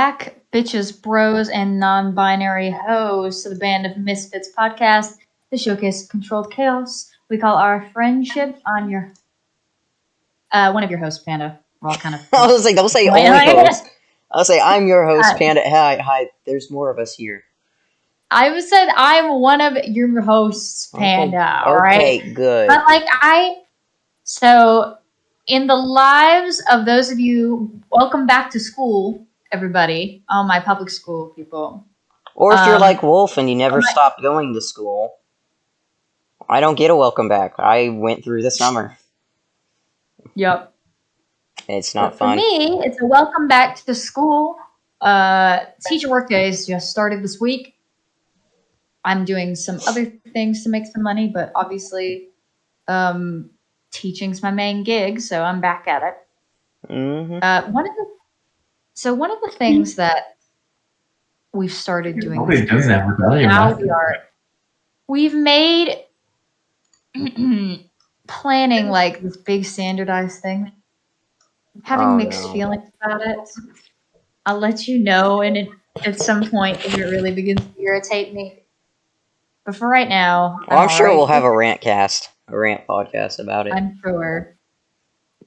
back, bitches, bros, and non-binary hosts of the Band of Misfits podcast, the showcase of controlled chaos. We call our friendship on your one of your hosts, Panda. We're all kind of. I was like, don't say only host. I'll say I'm your host, Panda. Hi. There's more of us here. I said I'm one of your hosts, Panda. All right. Okay, good. But so in the lives of those of you, welcome back to school, everybody, all my public school people. Or if you're like Wolf and you never stopped going to school, I don't get a welcome back. I went through the summer. Yep. It's not fun. For me, it's a welcome back to school. Teacher work days just started this week. I'm doing some other things to make some money, but obviously, teaching's my main gig, so I'm back at it. Mm-hmm. One of the things that we've started doing. We've made planning like this big standardized thing. I'm having mixed feelings about it. I'll let you know, and at some point, if it really begins to irritate me. But for right now, I'm sure we'll have a rant podcast about it. I'm sure.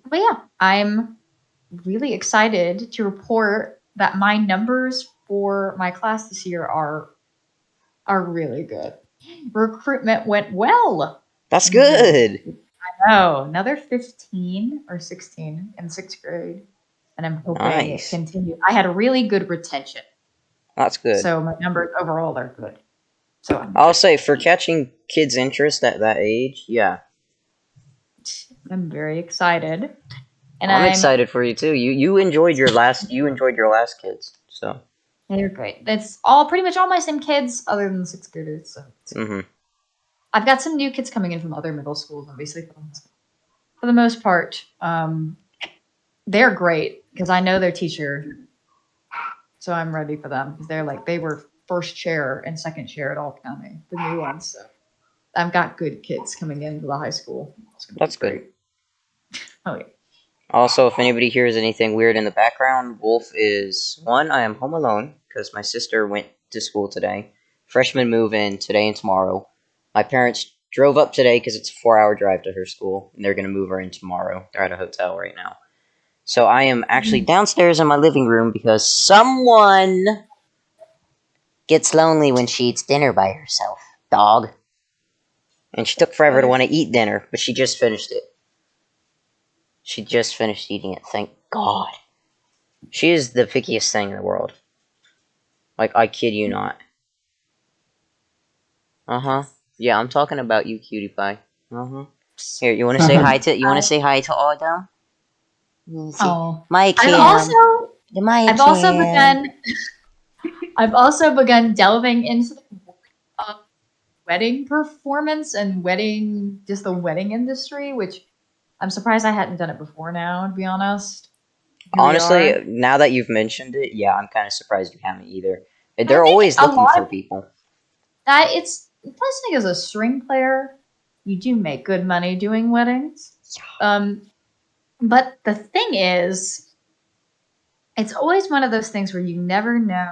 But yeah, I'm really excited to report that my numbers for my class this year are really good. Recruitment went well. That's good. I know. Now they're 15 or 16 in 6th grade. And I'm hoping it continues. I had a really good retention. That's good. So my numbers overall are good. So I'll say for catching kids' interest at that age, yeah. I'm very excited. And I'm excited for you too. You enjoyed your last kids, so they're great. That's pretty much all my same kids other than the 6th graders. So I've got some new kids coming in from other middle schools, obviously. For the most part, they're great because I know their teacher, so I'm ready for them because they were first chair and second chair at all county, the new ones. So I've got good kids coming into the high school. That's good. Oh yeah. Also, if anybody hears anything weird in the background, Wolf is I am home alone because my sister went to school today. Freshmen move in today and tomorrow. My parents drove up today because it's a 4-hour drive to her school, and they're going to move her in tomorrow. They're at a hotel right now. So I am actually downstairs in my living room because someone gets lonely when she eats dinner by herself. Dog. And she took forever to want to eat dinner, but she just finished it. She just finished eating it, thank God. She is the pickiest thing in the world. Like, I kid you not. Yeah, I'm talking about you, cutie pie. Here, you want to say hi to all of them? Oh, my Kim. I've also begun delving into the wedding performance and the wedding industry, which I'm surprised I hadn't done it before now, to be honest. Honestly, now that you've mentioned it, yeah, I'm kind of surprised you haven't either. They're always looking for people. Plus, as a string player, you do make good money doing weddings. But the thing is, it's always one of those things where you never know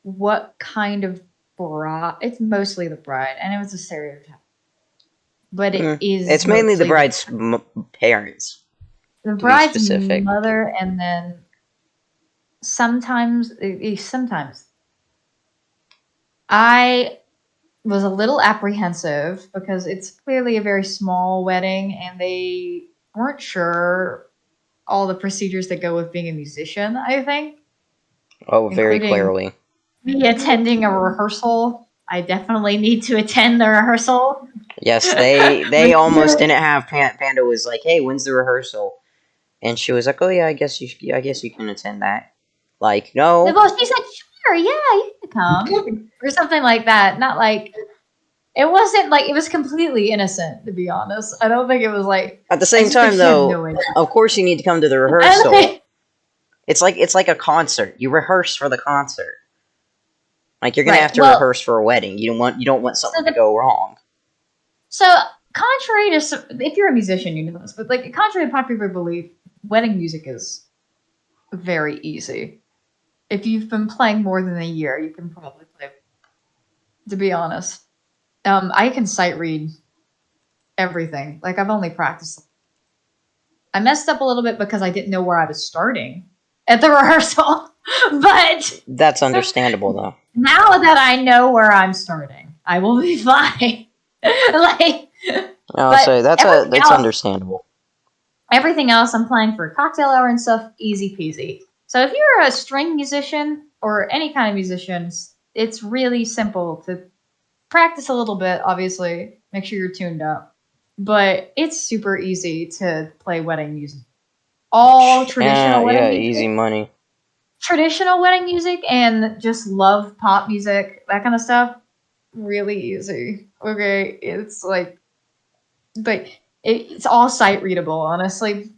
what kind of bride. It's mostly the bride, and it was a stereotype. But it's mainly the bride's parents. The bride's mother, and then sometimes I was a little apprehensive because it's clearly a very small wedding, and they weren't sure all the procedures that go with being a musician, I think. Oh, very clearly. Me attending a rehearsal. I definitely need to attend the rehearsal. Yes, they almost didn't have Panda was like, "Hey, when's the rehearsal?" And she was like, "Oh yeah, I guess you can attend that." Like, no. Well, she said, "Sure, yeah, you can come," or something like that. Not like it wasn't like it was completely innocent, to be honest. I don't think it was like. At the same time, though, of course you need to come to the rehearsal. It's like a concert. You rehearse for the concert. Like you're gonna have to rehearse for a wedding. You don't want something to go wrong. So, contrary to if you're a musician, you know this, but like contrary to popular belief, wedding music is very easy. if you've been playing more than a year, you can probably play. To be honest, I can sight read everything. Like I've only practiced. I messed up a little bit because I didn't know where I was starting at the rehearsal, but That's understandable, though. now that I know where I'm starting, I will be fine. Like, I'll but say that's understandable. Everything else, I'm playing for a cocktail hour and stuff, easy peasy. So if you're a string musician or any kind of musician, it's really simple to practice a little bit, obviously. Make sure you're tuned up. But it's super easy to play wedding music. All traditional wedding music. Easy money. Traditional wedding music and just love pop music, that kind of stuff, really easy. Okay, it's like, but it's all sight readable, honestly.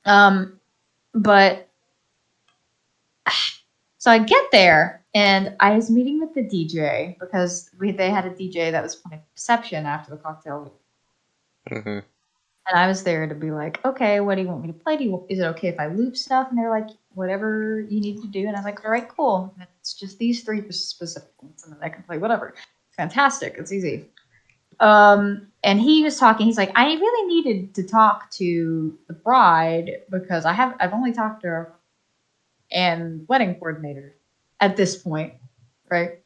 But so I get there and I was meeting with the DJ because they had a DJ that was playing reception after the cocktail. Mm-hmm. And I was there to be like, okay, what do you want me to play? Is it okay if I loop stuff? And they're like, whatever you need to do. And I was like, all right, cool. It's just these three specific ones, and then I can play whatever. Fantastic. It's easy. And he was talking. He's like, I really needed to talk to the bride because I've only talked to her and wedding coordinator at this point, right?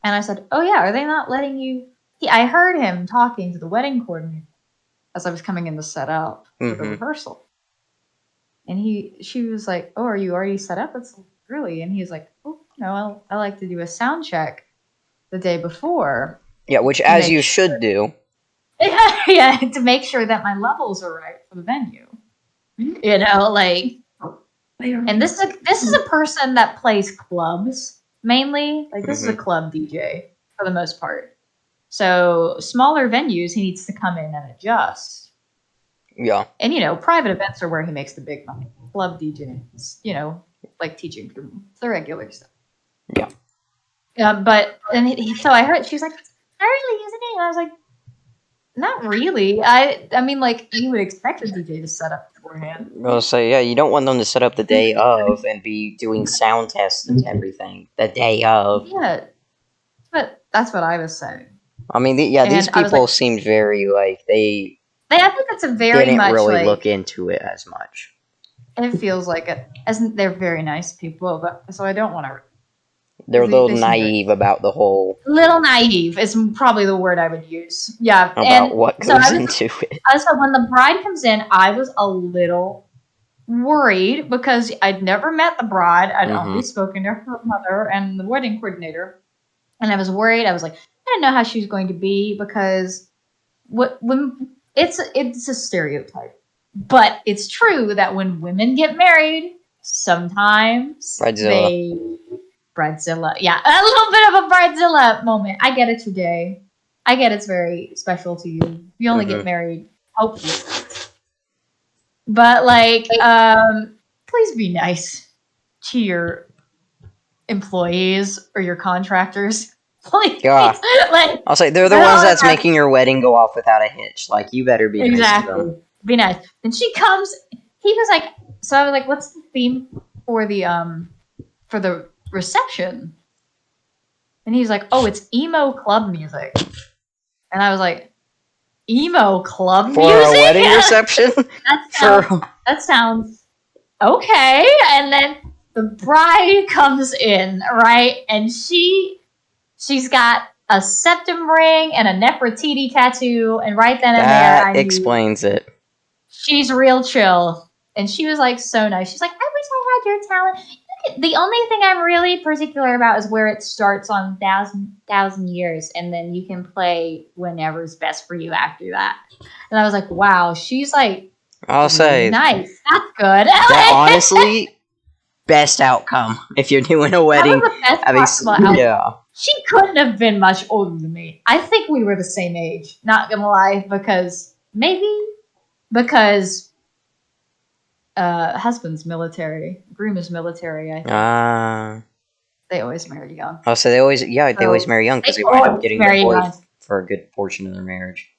And I said, oh yeah, are they not letting you? I heard him talking to the wedding coordinator as I was coming in to set up for the rehearsal. And she was like, oh, are you already set up? It's early. And he was like, oh, no, I like to do a sound check the day before. Yeah, which as you should do. Yeah, to make sure that my levels are right for the venue. You know, like, and this is a person that plays clubs mainly. Like this is a club DJ for the most part. So smaller venues, he needs to come in and adjust. Yeah. And private events are where he makes the big money. Club DJs, like teaching from the regular stuff. Yeah. But so I heard she was like, "I really using it," and I was like, "Not really." I mean, like you would expect a DJ to set up beforehand. Well, so yeah, you don't want them to set up the day of and be doing sound tests and everything the day of. Yeah, but that's what I was saying. I mean, these people seemed very like I think it's a very didn't much really like, look into it as much. It feels like it, as they're very nice people, but so I don't want to. They're a little naive about the whole. Little naive is probably the word I would use. Yeah, about what goes into it. So when the bride comes in, I was a little worried because I'd never met the bride. I'd only spoken to her mother and the wedding coordinator, and I was worried. I was like, I didn't know how she was going to be because when it's a stereotype. But it's true that when women get married, sometimes Bridezilla. Yeah, a little bit of a Bridezilla moment. I get it today. I get it's very special to you. You only get married, hopefully. But please be nice to your employees or your contractors. Please. Yeah. I'll say they're the ones that's making your wedding go off without a hitch. Like you better be nice to them. Be nice. And she comes. He was like, so I was like, what's the theme for the reception? And he's like, oh, it's emo club music. And I was like, emo club music? For a wedding reception? That sounds okay. And then the bride comes in, right? And she's got a septum ring and a Nefertiti tattoo. And right then and there, I explains it. She's real chill. And she was like so nice. She's like, I wish I had your talent. The only thing I'm really particular about is where it starts on thousand years, and then you can play whenever's best for you after that. And I was like, wow, she's like, I'll say nice. That's good. That honestly, best outcome if you're doing a wedding. That was the best possible outcome. She couldn't have been much older than me. I think we were the same age. Not gonna lie, because husband's military, groom is military. I think. They always marry young. Oh, so they always marry young because they wind up getting divorced for a good portion of their marriage.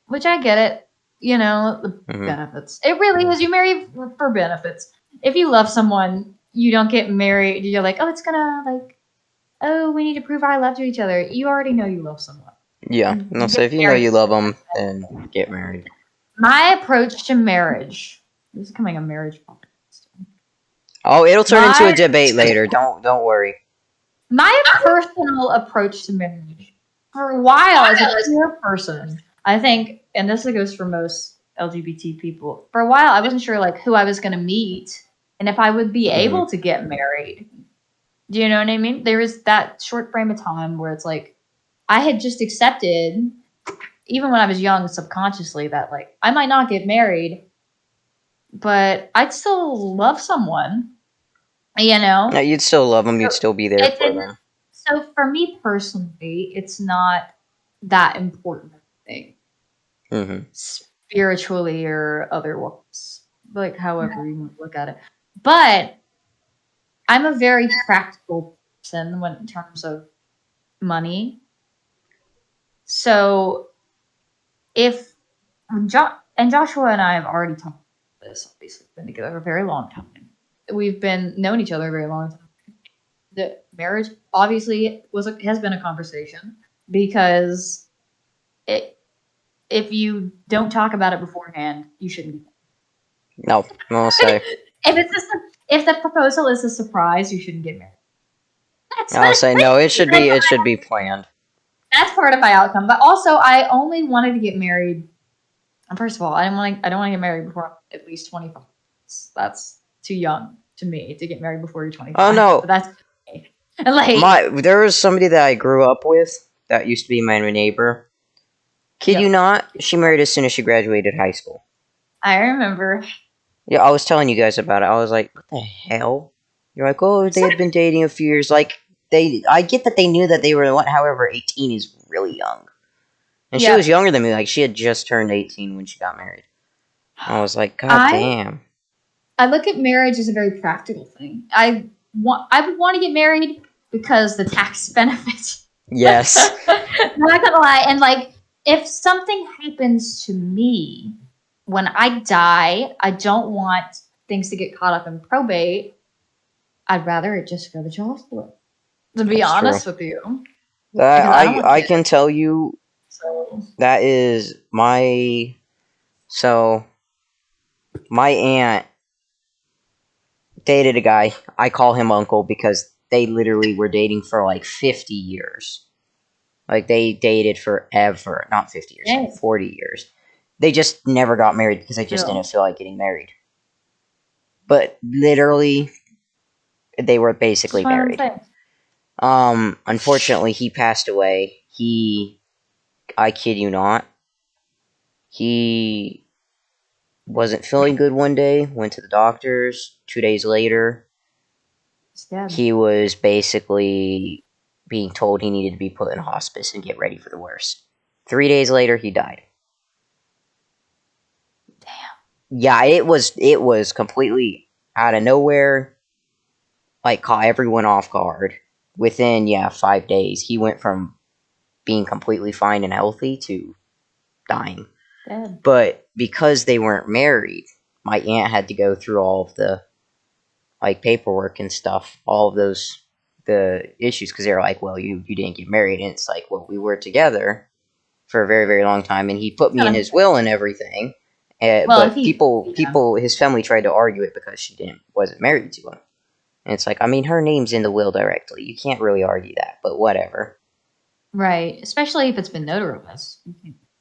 Which I get it. The benefits. It really is. You marry for benefits. If you love someone, you don't get married. You're like, oh, it's gonna like, oh, we need to prove our love to each other. You already know you love someone. Yeah. No, so Getting if you know married you is love them, then get married. my approach to marriage. This is becoming a marriage podcast. Oh, it'll turn into a My debate later. Don't worry. my personal approach to marriage for a while as a queer person, I think, and this goes for most LGBT people. For a while, I wasn't sure like who I was going to meet and if I would be Hmm. able to get married. Do you know what I mean? There is that short frame of time where it's like I had just accepted, even when I was young, subconsciously that like I might not get married, but I'd still love someone. You No, know, you'd still love them. You'd so still be there it for didn't. them. So for me personally, it's not that important thing, Hmm. spiritually or otherwise, like however you want to look at it. But I'm a very practical person when in terms of money. So if and Joshua and I have already talked about this, obviously been together a very long time. We've been known each other a very long time. The marriage obviously has been a conversation because it, if you don't talk about it beforehand, you shouldn't be. No, I'll say. If the proposal is a surprise, you shouldn't get married. That's I'll say no. It should be. that's, It should be planned. that's part of my outcome. But also, I only wanted to get married. First of all, I don't want to get married before at least 25. That's too young to me to get married before you're Oh 25. But no, that's like there was somebody that I grew up with that used to be my neighbor. Kid you yeah. not, she married as soon as she graduated high school. I remember. Yeah, I was telling you guys about it. I was like, what the hell? You're like, oh, they So, had been dating a few years. Like, I get that they knew that they were, however, 18 is really young. And she was yeah. younger than me. Like, she had just turned 18 when she got married. I was like, God I damn. I look at marriage as a very practical thing. I would want to get married because the tax benefits. Yes. I'm not gonna lie, and like if something happens to me when I die, I don't want things to get caught up in probate. I'd rather it just go to Joshua. To be That's true. honest with you, That because I don't want I kids. can tell you So that is my so my aunt dated a guy. I call him uncle because they literally were dating for like 50 years. Like they dated forever. Not 50 years, like yeah, 40 years. They just never got married because they just didn't still, feel like getting married. But literally they were just basically one of them married. things. Unfortunately he passed away. I kid you not, he wasn't feeling good one day, went to the doctors. 2 days later, It's dead. he was basically being told he needed to be put in hospice and get ready for the worst. 3 days later, he died. Damn. Yeah, it was completely out of nowhere, like caught everyone off guard. Within 5 days, he went from being completely fine and healthy to dying. Dead. But because they weren't married, my aunt had to go through all of the like paperwork and stuff, all of those the issues because they're like, well, you didn't get married, and it's like, well, we were together for a very very long time, and he put me in Kind of, his will and everything. well, But yeah. his family tried to argue it because she didn't wasn't married to him, and it's like, I mean, her name's in the will directly. You can't really argue that, but whatever. Right. Especially if it's been notarized.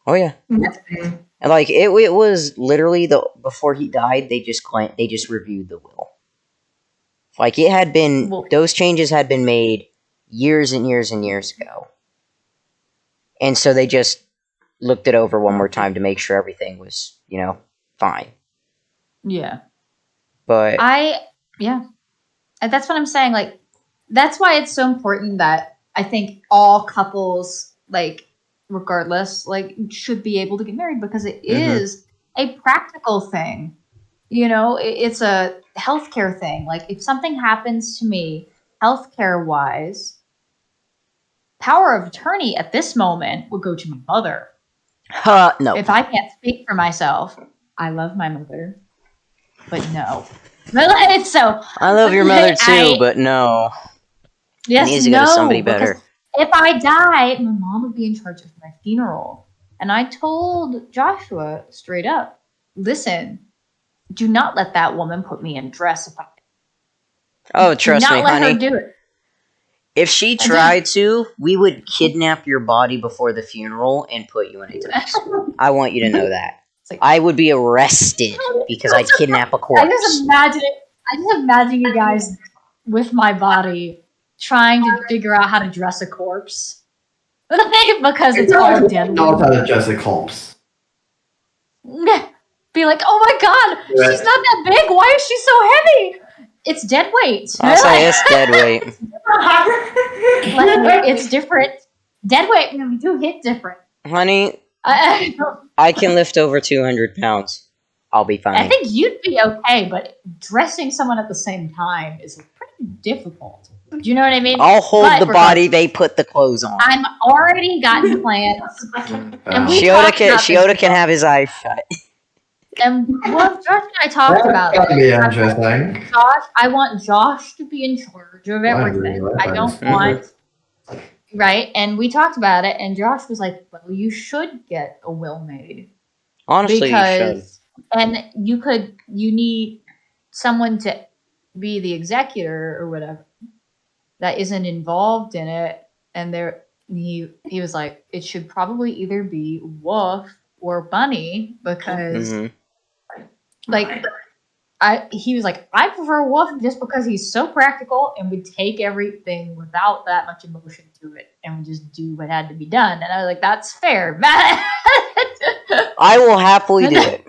Oh yeah, Mhm. and like it was literally the before he died, they just reviewed the will. Like it had been Well, those changes had been made years and years and years ago. And so they just looked it over one more time to make sure everything was, fine. yeah. But I yeah. And that's what I'm saying. Like that's why it's so important that I think all couples, like regardless, like should be able to get married because it mhm. is a practical thing. You know, it's a healthcare thing. Like if something happens to me, healthcare wise, power of attorney at this moment would go to my mother. No. If I can't speak for myself, I love my mother, but no. So I love your mother too, I but no. He yes, needs to go to somebody no, because better. if I die, my mom would be in charge of my funeral. And I told Joshua straight up, listen, do not let that woman put me in dress. Oh, Do trust me, not let her honey. do it. If she tried to, we would kidnap your body before the funeral and put you in a dress. I want you to know that. Like, I would be arrested because I'd kidnap a I just corpse. imagine it. I just imagine you guys with my body trying to figure out how to dress a corpse. Because it's all dead Not weight. how to dress a corpse. Be like, oh my god, she's not that big. Why is she so heavy? It's dead weight. I'll say it's dead weight. It's different. Dead weight, we do hit different. Honey, I I can lift over 200 pounds. I'll be fine. think you'd be okay, but dressing someone at the same time is pretty difficult. Do you know what I mean? I'll hold But the body, they put the clothes on. I'm already gotten plans. And we Shiota can have his eyes shut. And what Josh and I talked about That'd it. be interesting. I want Josh to be in charge of everything. I don't want right. And we talked about it, and Josh was like, "Well, you should get a will made Honestly, you should. and you need someone to be the executor or whatever that isn't involved in it." And he was like, "It should probably either be Wolf or Bunny because." Like he was like, I prefer Wolf just because he's so practical and would take everything without that much emotion to it and would just do what had to be done. And I was like, that's fair. I will happily do it.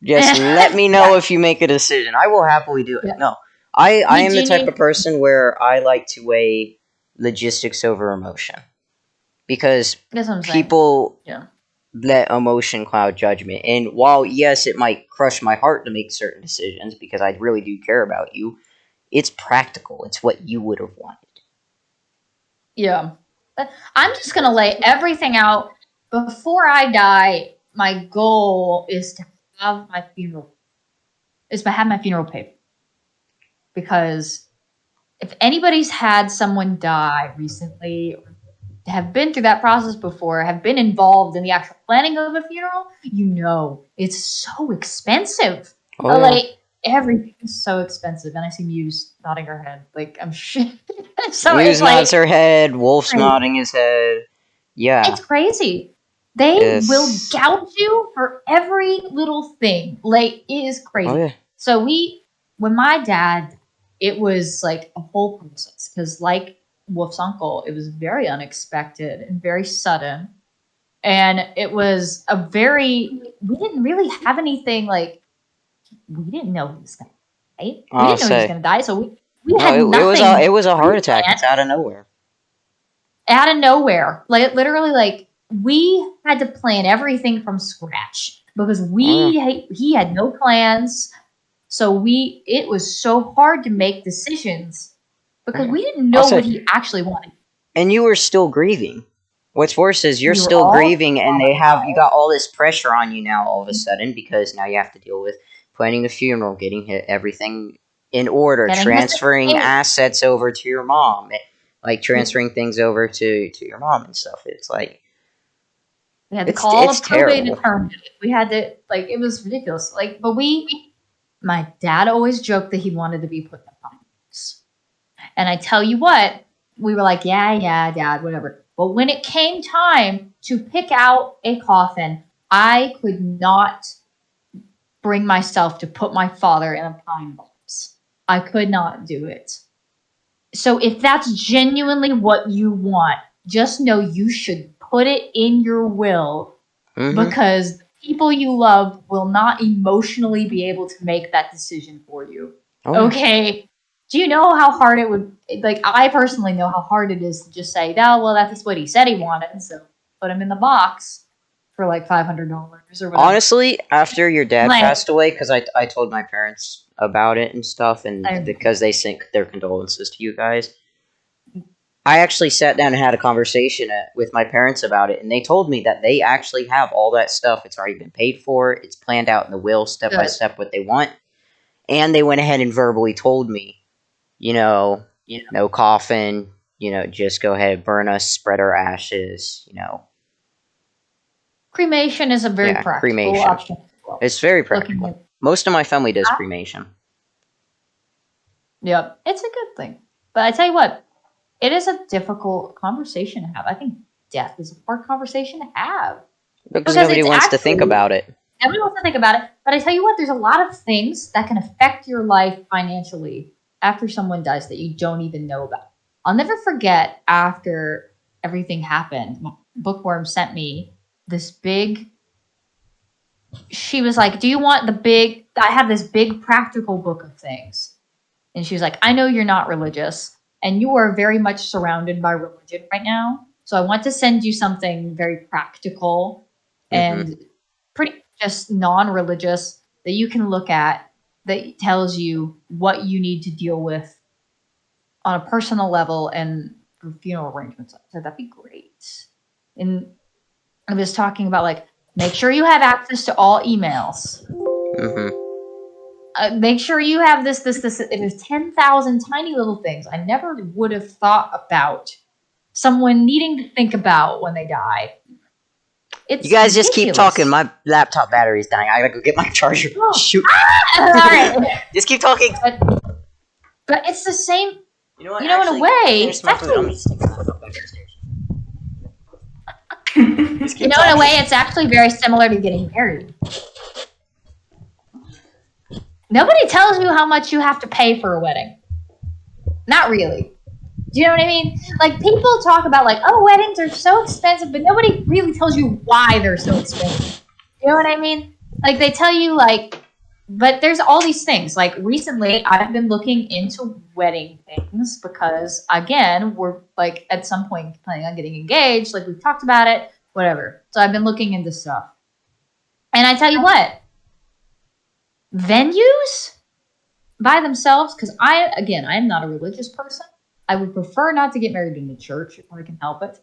Just let me know if you make a decision. I will happily do it. Yeah. No, I am the type of person where I like to weigh logistics over emotion. Because people let emotion cloud judgment. And while, yes, it might crush my heart to make certain decisions because I really do care about you, it's practical. It's what you would have wanted. Yeah. I'm just going to lay everything out. Before I die, my goal is to have my funeral. Paid. Because if anybody's had someone die recently or have been through that process before, have been involved in the actual planning of a funeral, you know it's so expensive. Oh, like everything is so expensive. And I see Muse nodding her head. Like I'm sure. So Muse nods her head. Wolf's nodding his head. Yeah, it's crazy. They will gouge you for every little thing. Like it is crazy. Oh, yeah. So when my dad, it was like a whole process because like Wolf's uncle, it was very unexpected and very sudden. And it was we didn't really have anything like, we didn't know he was going to die. We didn't know he was going to die. So we had nothing. It was a heart attack. It's out of nowhere. Out of nowhere. Like literally like we had to plan everything from scratch because he had no plans. So it was so hard to make decisions because we didn't know what he actually wanted. And you were still grieving. What's worse is you're still grieving and you got all this pressure on you now all of a sudden because now you have to deal with planning the funeral, getting everything in order, transferring assets over to your mom, like transferring things over to your mom and stuff. It's like we had to call a probate attorney. We had to it was ridiculous. Like, but my dad always joked that he wanted to be put in a box. And I tell you what, we were like, yeah, Dad, whatever. But when it came time to pick out a coffin, I could not bring myself to put my father in a pine box. I could not do it. So if that's genuinely what you want, just know you should put it in your will because people you love will not emotionally be able to make that decision for you. Oh. Okay? Do you know how hard it would, I personally know how hard it is to just say, oh, well, that's what he said he wanted, so put him in the box for $500 or whatever. Honestly, after your dad passed away, because I told my parents about it and stuff, and because they sent their condolences to you guys, I actually sat down and had a conversation with my parents about it, and they told me that they actually have all that stuff. It's already been paid for. It's planned out in the will, step by step, what they want. And they went ahead and verbally told me, no coffin, just go ahead, burn us, spread our ashes, Cremation is a very practical cremation. option as well. It's very practical. Most of my family does cremation. Yep, it's a good thing. But I tell you what, it is a difficult conversation to have. I think death is a hard conversation to have. Because nobody wants to think about it. Nobody wants to think about it. But I tell you what, there's a lot of things that can affect your life financially after someone dies that you don't even know about. I'll never forget after everything happened, my bookworm sent me this big... She was like, do you want I have this big practical book of things. And she was like, I know you're not religious, and you are very much surrounded by religion right now. So I want to send you something very practical and pretty just non-religious that you can look at that tells you what you need to deal with on a personal level and for funeral arrangements. I said, that'd be great. And I was talking about, like, make sure you have access to all emails. Make sure you have this. It was 10,000 tiny little things I never would have thought about someone needing to think about when they die. It's you guys ridiculous. Just keep talking. My laptop battery's dying. I gotta go get my charger. Shoot. All right. Just keep talking. But it's the same. You know what? In a way, it's actually... in a way, it's actually very similar to getting married. Nobody tells you how much you have to pay for a wedding. Not really. Do you know what I mean? Like, people talk about, like, oh, weddings are so expensive, but nobody really tells you why they're so expensive. You know what I mean? Like, they tell you, like, but there's all these things. Like, recently, I've been looking into wedding things because, again, we're, like, at some point planning on getting engaged. Like, we've talked about it, whatever. So I've been looking into stuff. And I tell you what, venues by themselves, because I am not a religious person. I would prefer not to get married in a church if I can help it,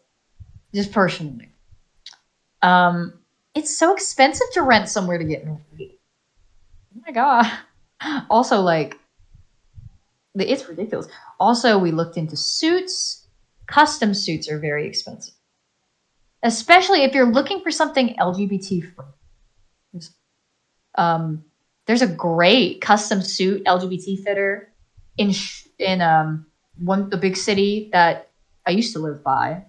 just personally. It's so expensive to rent somewhere to get married. Oh my god. Also, like, it's ridiculous. Also, we looked into suits. Custom suits are very expensive, especially if you're looking for something LGBT free. There's a great custom suit LGBT fitter in the big city that I used to live by.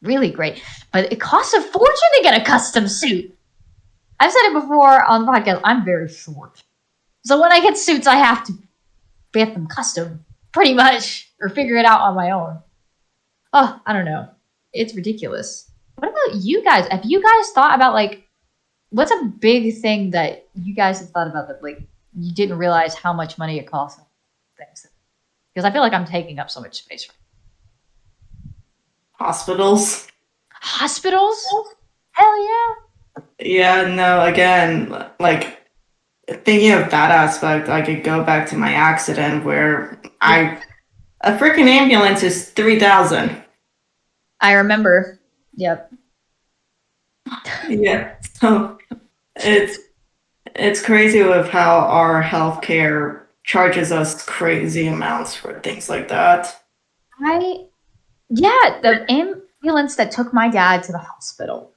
Really great, but it costs a fortune to get a custom suit. I've said it before on the podcast. I'm very short, so when I get suits, I have to get them custom, pretty much, or figure it out on my own. Oh, I don't know. It's ridiculous. What about you guys? Have you guys thought about, like, what's a big thing that you guys have thought about that, like, you didn't realize how much money it costs? Things. Because I feel like I'm taking up so much space. Hospitals. Hospitals? Hell yeah. Yeah, no, again, like, thinking of that aspect, I could go back to my accident where a freaking ambulance is $3,000. I remember. Yep. Yeah, so it's crazy with how our healthcare charges us crazy amounts for things like that. The ambulance that took my dad to the hospital,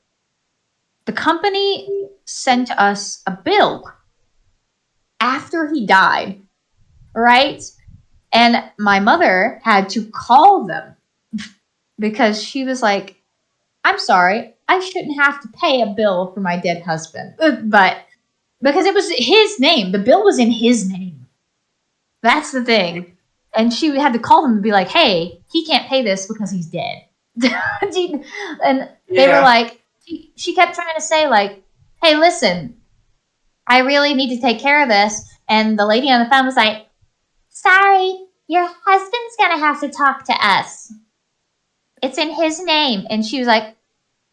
the company sent us a bill after he died, right? And my mother had to call them because she was like, I'm sorry, I shouldn't have to pay a bill for my dead husband. But because it was his name, the bill was in his name. That's the thing. And she had to call them and be like, hey, he can't pay this because he's dead. And they were like, she kept trying to say, like, hey, listen, I really need to take care of this. And the lady on the phone was like, sorry, your husband's going to have to talk to us. It's in his name. And she was like,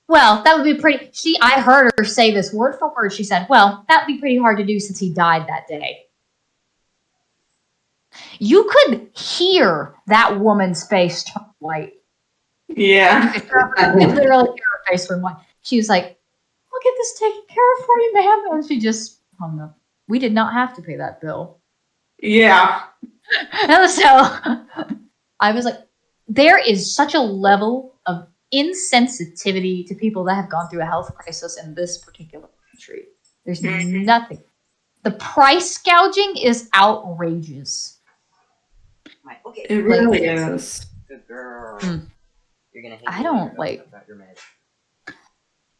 well, that would be pretty... I heard her say this word for word. She said, well, that would be pretty hard to do since he died that day. You could hear that woman's face turn white. Yeah. You could literally hear her face turn white. She was like, I'll get this taken care of for you, ma'am. And she just hung up. We did not have to pay that bill. Yeah. So I was like, there is such a level of insensitivity to people that have gone through a health crisis in this particular country. There's nothing. The price gouging is outrageous. Okay. It really is. Good girl. You're gonna hate I don't like. about your med.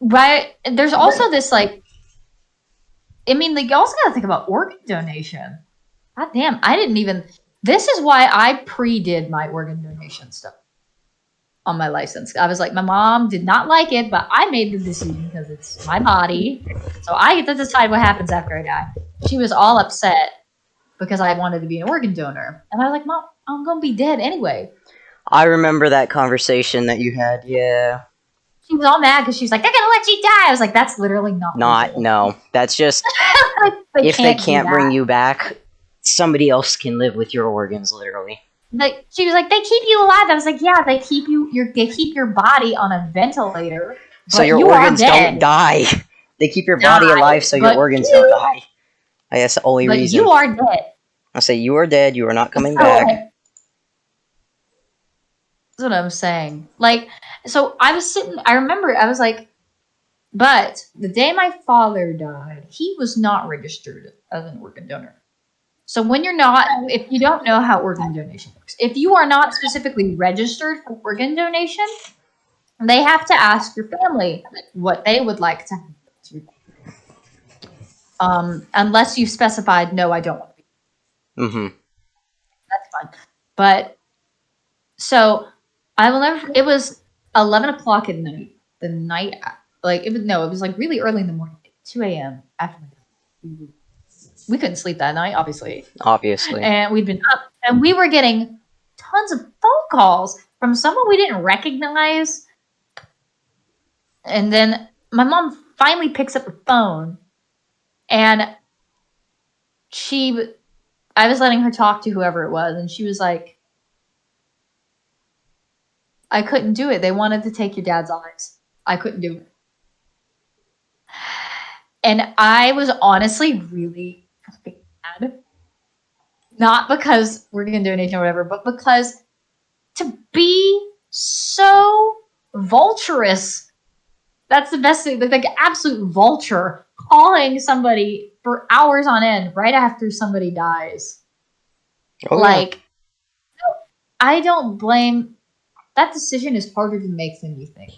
Right. There's also this like. I mean, like you also got to think about organ donation. God damn, I didn't even. This is why I pre-did my organ donation stuff on my license. I was like, my mom did not like it, but I made the decision because it's my body, so I get to decide what happens after I die. She was all upset because I wanted to be an organ donor, and I was like, Mom, I'm gonna be dead anyway. I remember that conversation that you had. Yeah. She was all mad because she's like, they're gonna let you die. I was like, that's literally not. No. That's just if they can't bring you back, somebody else can live with your organs, literally. Like she was like, they keep you alive. I was like, yeah, they keep your body on a ventilator, so your organs don't die. They keep your body alive so your organs don't die. I guess the only reason. But you are dead. I say you are dead. You are not coming back. That's what I'm saying. Like, so I was sitting. I remember I was like, but the day my father died, he was not registered as an organ donor. So when you're not, if you don't know how organ donation works, if you are not specifically registered for organ donation, they have to ask your family what they would like to have. Unless you've specified, no, I don't want to be. Mm-hmm. That's fine. But so I will never. It was 11 o'clock at night. The night, like it was like really early in the morning, 2 a.m. after we couldn't sleep that night, obviously. And we'd been up, and we were getting tons of phone calls from someone we didn't recognize. And then my mom finally picks up the phone, and I was letting her talk to whoever it was, and she was like, I couldn't do it. They wanted to take your dad's eyes. I couldn't do it. And I was honestly really mad. Not because we're going to donation or whatever, but because to be so vulturous, that's the best thing, like absolute vulture, calling somebody for hours on end right after somebody dies. Oh, like, yeah. I don't blame, that decision is harder to make than you think.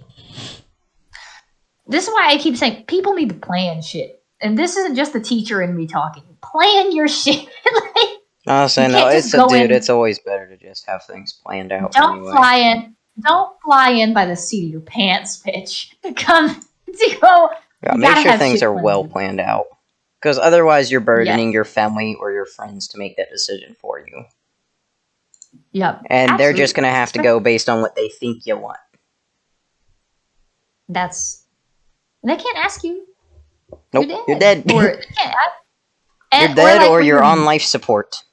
This is why I keep saying people need to plan shit. And this isn't just the teacher in me talking. Plan your shit. Honestly, no, it's always better to just have things planned out. Don't fly in by the seat of your pants, bitch. Come to go. Yeah, make sure things are well planned out. Because otherwise you're burdening your family or your friends to make that decision for you. Yep. And they're just going to have to go based on what they think you want. They can't ask you. Nope, you're dead. Or, you're dead or you're on life support.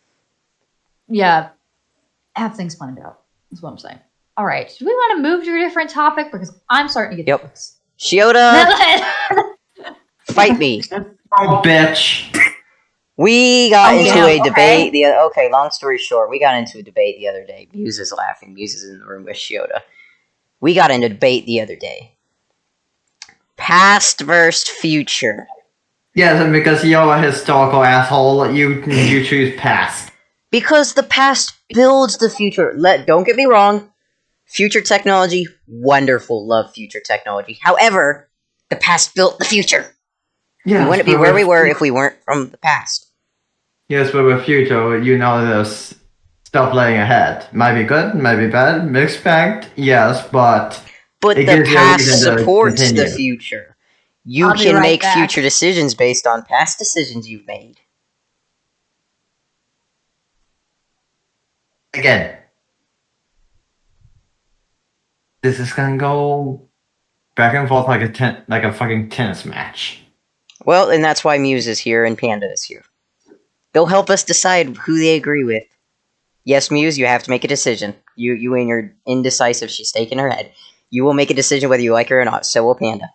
Yeah. Have things planned out. That's what I'm saying. All right. Do we want to move to a different topic? Because I'm starting to get this. Shiota! Fight me. Oh, bitch. We got into a debate. Long story short, we got into a debate the other day. Muse is laughing. Muse is in the room with Shiota. We got into a debate the other day. Past versus future. Yes, and because you're a historical asshole, you choose past. Because the past builds the future. Don't get me wrong. Future technology, wonderful. Love future technology. However, the past built the future. Yes, we wouldn't be where we were if we weren't from the past. Yes, but with future, you know there's stuff laying ahead. Might be good, might be bad, mixed bag, yes, but the past supports the future. You can make future decisions based on past decisions you've made. Again, this is gonna go back and forth like a fucking tennis match. Well, and that's why Muse is here and Panda is here. They'll help us decide who they agree with. Yes, Muse, you have to make a decision. You and your indecisive, she's shaking her head. You will make a decision whether you like her or not. So will Panda.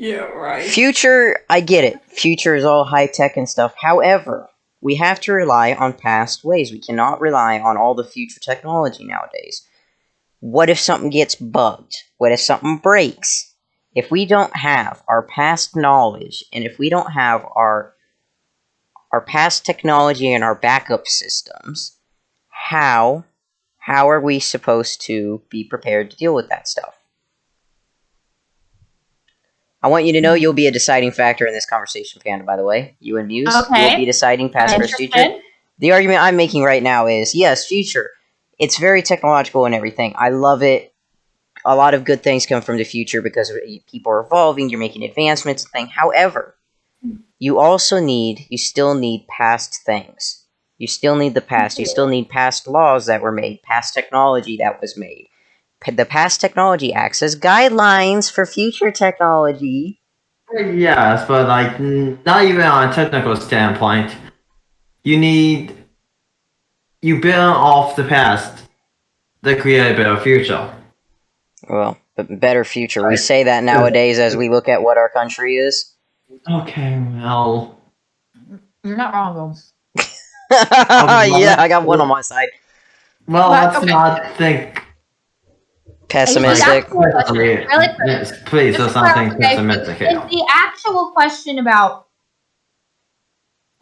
Yeah, right. Future, I get it. Future is all high tech and stuff. However, we have to rely on past ways. We cannot rely on all the future technology nowadays. What if something gets bugged? What if something breaks? If we don't have our past knowledge, and if we don't have our past technology and our backup systems, how are we supposed to be prepared to deal with that stuff? I want you to know you'll be a deciding factor in this conversation, Panda, by the way. You and Muse, you'll be deciding past versus future. The argument I'm making right now is, yes, future. It's very technological and everything. I love it. A lot of good things come from the future because people are evolving, you're making advancements and things. However, you still need past things. You still need the past. You still need past laws that were made, past technology that was made. The past technology acts as guidelines for future technology. Yes, but like not even on a technical standpoint. You build off the past to create a better future. Well, but better future. We say that nowadays as we look at what our country is. Okay, well. You're not wrong, though. Yeah, I got one on my side. Well, let's not think pessimistic. Yes, please, let's not think pessimistic here. Is the actual question about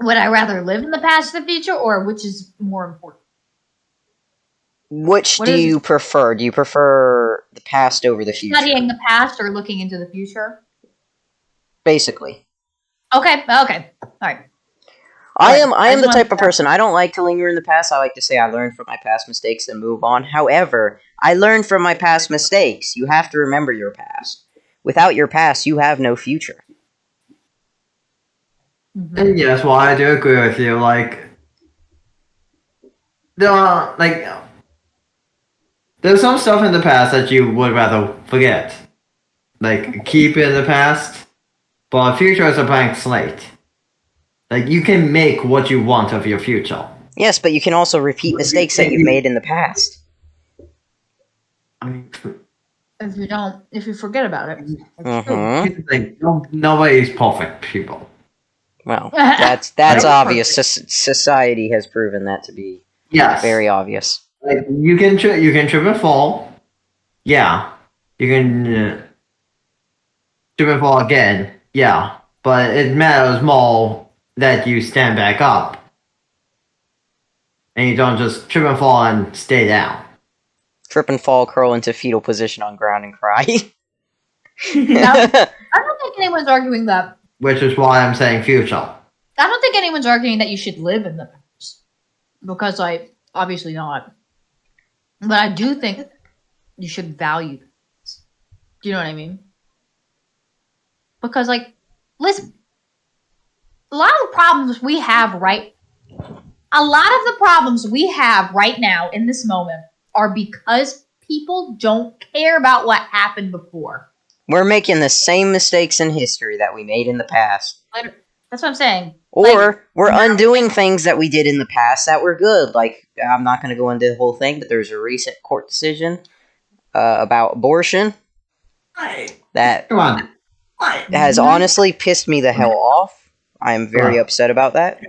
would I rather live in the past or the future, or which is more important? Which do you prefer? Do you prefer the past over the future? Studying the past or looking into the future? Basically. Okay. All right. I am the type of person, I don't like to linger in the past. I like to say I learned from my past mistakes and move on. However, I learned from my past mistakes. You have to remember your past. Without your past, you have no future. And yes, well, I do agree with you. Like, there's some stuff in the past that you would rather forget. Like, keep in the past, but future is a blank slate. Like, you can make what you want of your future. Yes, but you can also repeat mistakes that you've made in the past. I mean, if you forget about it. Nobody's perfect, people. Well, that's obvious. Society has proven that to be very obvious. Like, you can trip and fall. Yeah, you can trip and fall again. Yeah, but it matters more that you stand back up and you don't just trip and fall and stay down. Trip and fall, curl into fetal position on ground and cry. I don't think anyone's arguing that. Which is why I'm saying future. I don't think anyone's arguing that you should live in the past. Because obviously not. But I do think you should value the past. Do you know what I mean? Because, listen, a lot of the problems we have right now in this moment are because people don't care about what happened before. We're making the same mistakes in history that we made in the past. That's what I'm saying. Or we're undoing things that we did in the past that were good. Like, I'm not going to go into the whole thing, but there's a recent court decision about abortion that has honestly pissed me the hell off. I am very upset about that.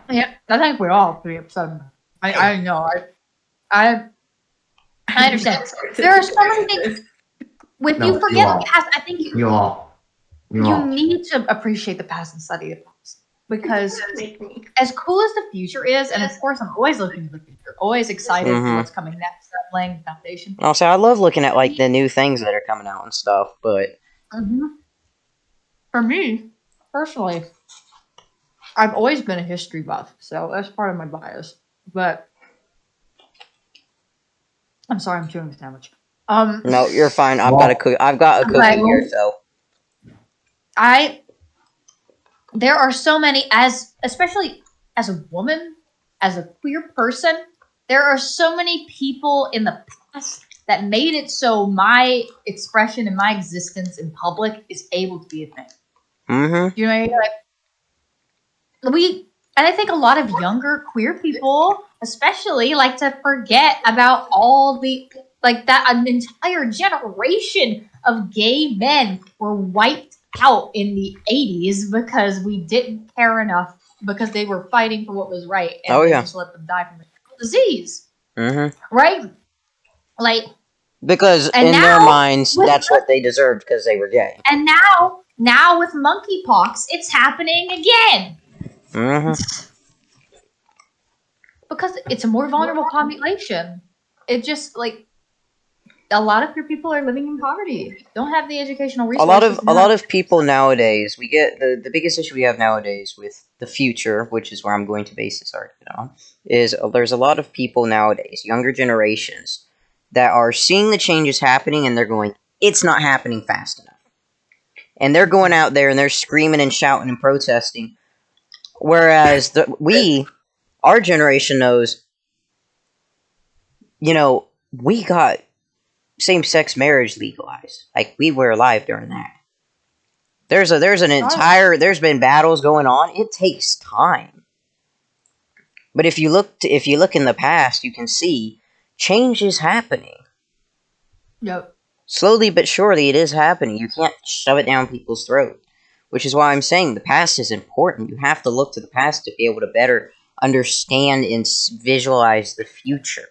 Yeah, I think we're all pretty upset. I know. I understand. There are so many things. When you forget the past, I think you need to appreciate the past and study the past. Because as cool as the future is, and of course I'm always looking at the future, always excited for what's coming next, laying the foundation. Also, I love looking at the new things that are coming out and stuff, but for me, personally, I've always been a history buff, so that's part of my bias. But I'm sorry, I'm chewing a sandwich. No, you're fine. I've got a cookie here, so. There are so many, especially as a woman, as a queer person, there are so many people in the past that made it so my expression and my existence in public is able to be a thing. You know what I mean? And I think a lot of younger queer people, especially, like to forget about all that an entire generation of gay men were wiped out in the 80s because we didn't care enough because they were fighting for what was right, and we just let them die from a disease. Right? Like, because in their minds, that's what they deserved because they were gay. And now with monkeypox, it's happening again. Because it's a more vulnerable population. It just, like, a lot of your people are living in poverty. Don't have the educational resources. A lot of people nowadays, we get the biggest issue we have nowadays with the future, which is where I'm going to base this argument on, is there's a lot of people nowadays, younger generations, that are seeing the changes happening and they're going, it's not happening fast enough. And they're going out there and they're screaming and shouting and protesting. Whereas our generation knows, we got same-sex marriage legalized. Like, we were alive during that. There's been battles going on. It takes time. But if you look in the past, you can see change is happening. Yep. Slowly but surely, it is happening. You can't shove it down people's throat. Which is why I'm saying the past is important. You have to look to the past to be able to better understand and visualize the future.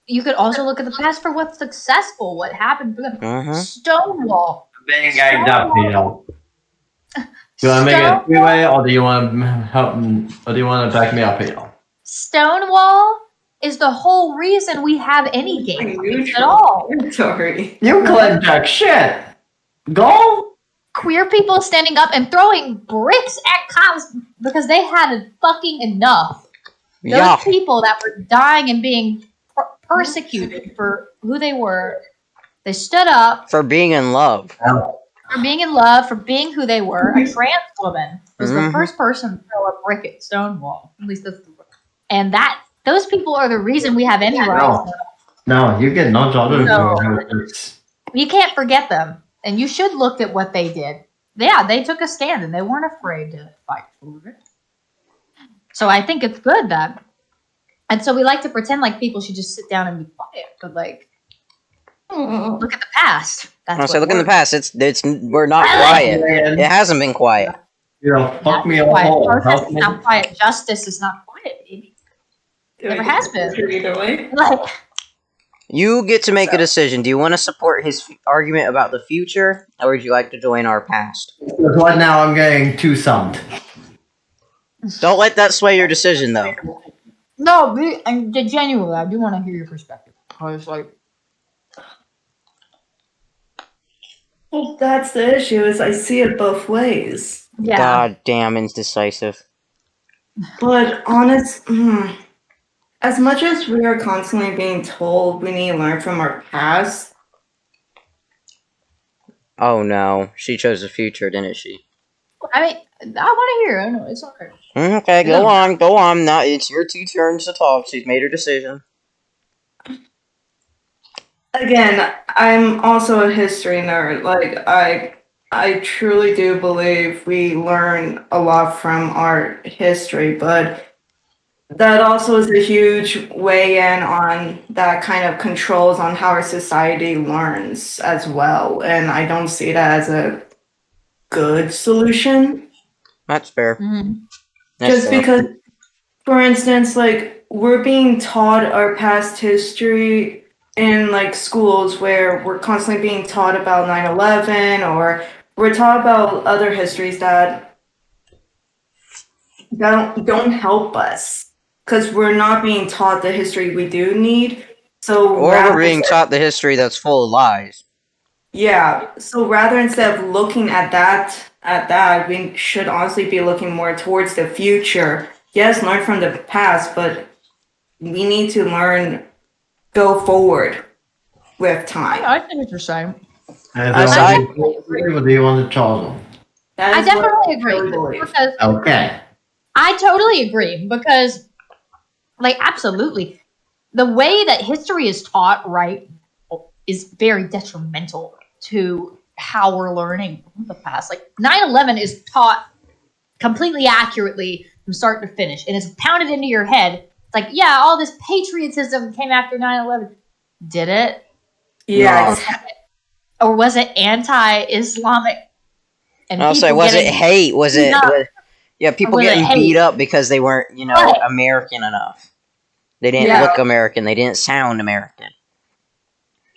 You could also look at the past for what's successful, what happened for them. Stonewall. Being gagged up, Do you want to make it a three-way, or do you want to help? Or do you want to back me up here? Stonewall is the whole reason we have any game at all. Sorry. You collect jack shit. Go. Queer people standing up and throwing bricks at cops because they had fucking enough. Those people that were dying and being persecuted for who they were, they stood up for being in love. For being in love, for being who they were. A trans woman was the first person to throw a brick at Stonewall. At least that's the word. And those people are the reason we have any rights. No, you get no other. You can't forget them. And you should look at what they did. Yeah, they took a stand and they weren't afraid to fight for it. So I think it's good that. And so we like to pretend like people should just sit down and be quiet, but like, look at the past. Look in the past. It's we're not quiet. It hasn't been quiet. Fuck me up. Protest is not quiet. Justice is not quiet, baby. It never has been. Either way. Like, you get to make a decision. Do you want to support his argument about the future, or would you like to join our past? Right now, I'm getting two-summed. Don't let that sway your decision, though. No, genuinely, I do want to hear your perspective. I was like, well, that's the issue. Is I see it both ways. Yeah. God damn indecisive. But as much as we are constantly being told we need to learn from our past. Oh no, she chose the future, didn't she? I mean, I want to hear. I know it's okay. Okay, go on. Now it's your two turns to talk. She's made her decision. Again, I'm also a history nerd. Like, I truly do believe we learn a lot from our history, but that also is a huge weigh in on that kind of controls on how our society learns as well. And I don't see that as a good solution. That's fair. Just because, for instance, like, we're being taught our past history in, like, schools where we're constantly being taught about 9/11, or we're taught about other histories that don't help us because we're not being taught the history we do need. Or we're being taught the history that's full of lies. Yeah. So rather, instead of looking at that, we should honestly be looking more towards the future. Yes, learn from the past, but we need to go forward with time. I think what you're saying. What do you want to charge them? I definitely agree. Because okay. I totally agree because, like, absolutely, the way that history is taught, right, is very detrimental to how we're learning from the past. Like, 9/11 is taught completely accurately from start to finish, and it's pounded into your head. It's like, yeah, all this patriotism came after 9/11. Did it? Yeah. or was it anti-Islamic? And Also, people was it getting hate? Was beat it? up? Yeah, people Was it getting hate? beat up because they weren't, Right. American enough. They didn't Yeah. look American. They didn't sound American.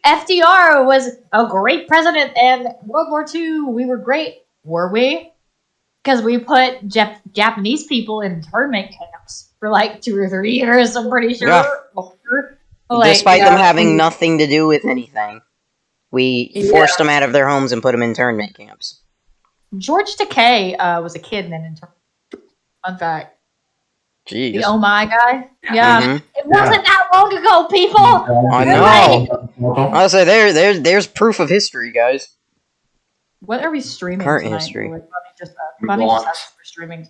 FDR was a great president, and World War II, we were great. Were we? Because we put Japanese people in internment camps for like 2 or 3 years, I'm pretty sure. Yeah. Like, Despite them having nothing to do with anything. We forced them out of their homes and put them in internment camps. George Takei was a kid in an internment. Fun fact. Jeez. The Oh My guy. Yeah. Mhm. It wasn't that long ago, people. I know. I'll say there's proof of history, guys. What are we streaming Current tonight? history. Bunny just asked for streaming.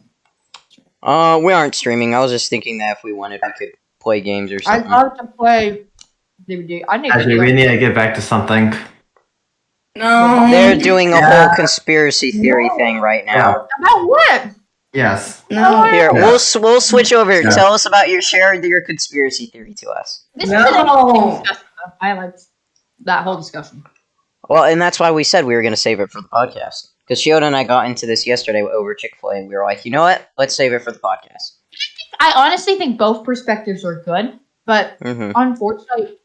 We aren't streaming. I was just thinking that if we wanted, we could play games or I'd something. love to play DVD. I need Actually, we need to get back to something. No. They're doing a whole conspiracy theory thing right now. About what? Yes. No. Here, Yeah. we'll switch over. Yeah. Tell us about share your conspiracy theory to us. This is No. an interesting discussion. Though. I liked that whole discussion. Well, and that's why we said we were going to save it for the podcast. Because Shiota and I got into this yesterday over Chick-fil-A, and we were like, you know what? Let's save it for the podcast. I honestly think both perspectives are good, but Mm-hmm. unfortunately,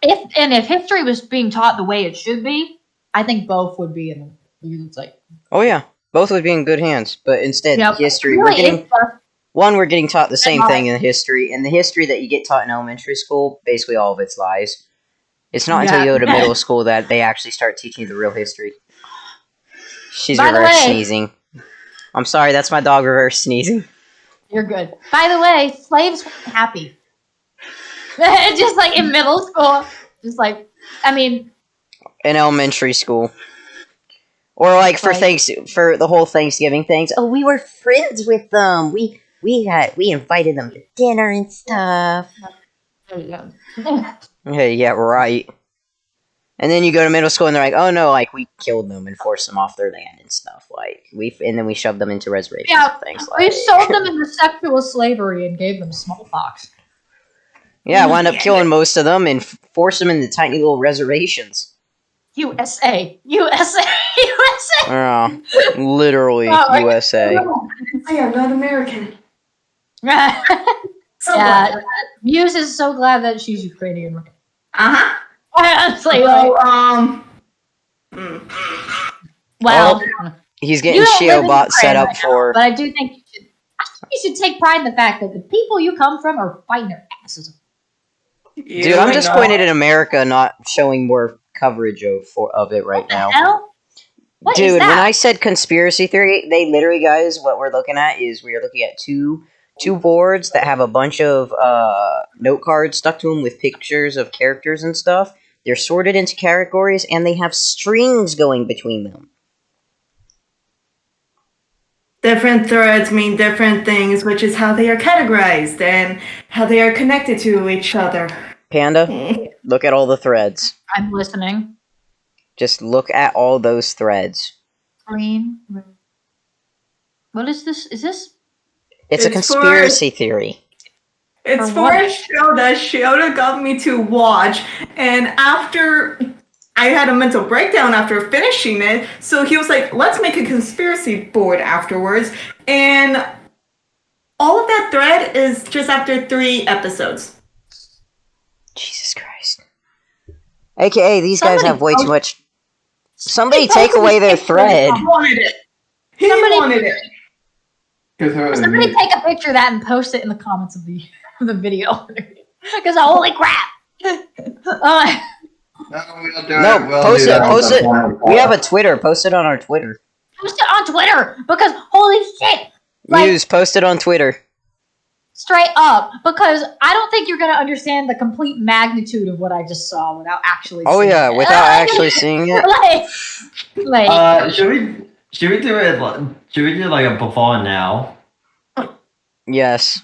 if history was being taught the way it should be, I think both would be in. It's like, Oh yeah, both would be in good hands. But instead, yeah, history, really, we're getting taught the same thing in history, and the history that you get taught in elementary school, basically all of it's lies. It's not until you go to middle school that they actually start teaching you the real history. She's By the reverse way- sneezing. I'm sorry, that's my dog reverse sneezing. You're good. By the way, slaves weren't happy. Just like in middle school, just like I mean, In elementary school. Or like for Like- for the whole Thanksgiving things. Oh, we were friends with them. We invited them to dinner and stuff. there you go. Okay, yeah, right. And then you go to middle school and they're like, oh no, like we killed them and forced them off their land and stuff. Like and then we shoved them into reservations Yeah, and things We like. sold them into sexual slavery and gave them smallpox. Yeah, I wound up killing most of them and forced them into tiny little reservations. USA, USA, USA. Oh, literally Oh, like- USA. I am not American. Yeah, So Muse is so glad that she's Ukrainian. Uh-huh. Honestly, So, like, mm. well, He's you getting don't live in Shiobot set Ukraine up right now, for. but I do think you should take pride in the fact that the people you come from are fighting their asses off. Dude, I'm disappointed in America not showing more coverage of it right What the now. hell? What is Dude, that? when I said conspiracy theory, they literally, guys, what we're looking at is we are looking at two boards that have a bunch of note cards stuck to them with pictures of characters and stuff. They're sorted into categories, and they have strings going between them. Different threads mean different things, which is how they are categorized and how they are connected to each other. Panda, look at all the threads. I'm listening. Just look at all those threads. Green. What is this? Is this? It's a It's conspiracy theory. It's For for what? a show that Shiota got me to watch, and after I had a mental breakdown after finishing it, so he was like, let's make a conspiracy board afterwards, and all of that thread is just after 3 episodes. Jesus Christ. AKA, these guys Somebody have way too post- much. Somebody Somebody take away their post- thread. He wanted it. He Somebody- wanted it. Somebody take a picture of that and post it in the comments of the video. Because holy crap! No, post it. We have a Twitter. Post it on our Twitter. Post it on Twitter because holy shit! Like, Muse, post it on Twitter. straight up, because I don't think you're gonna understand the complete magnitude of what I just saw without actually. Oh seeing yeah, it. without actually seeing it. like, Should we do it? Should we do like a before and now? Yes.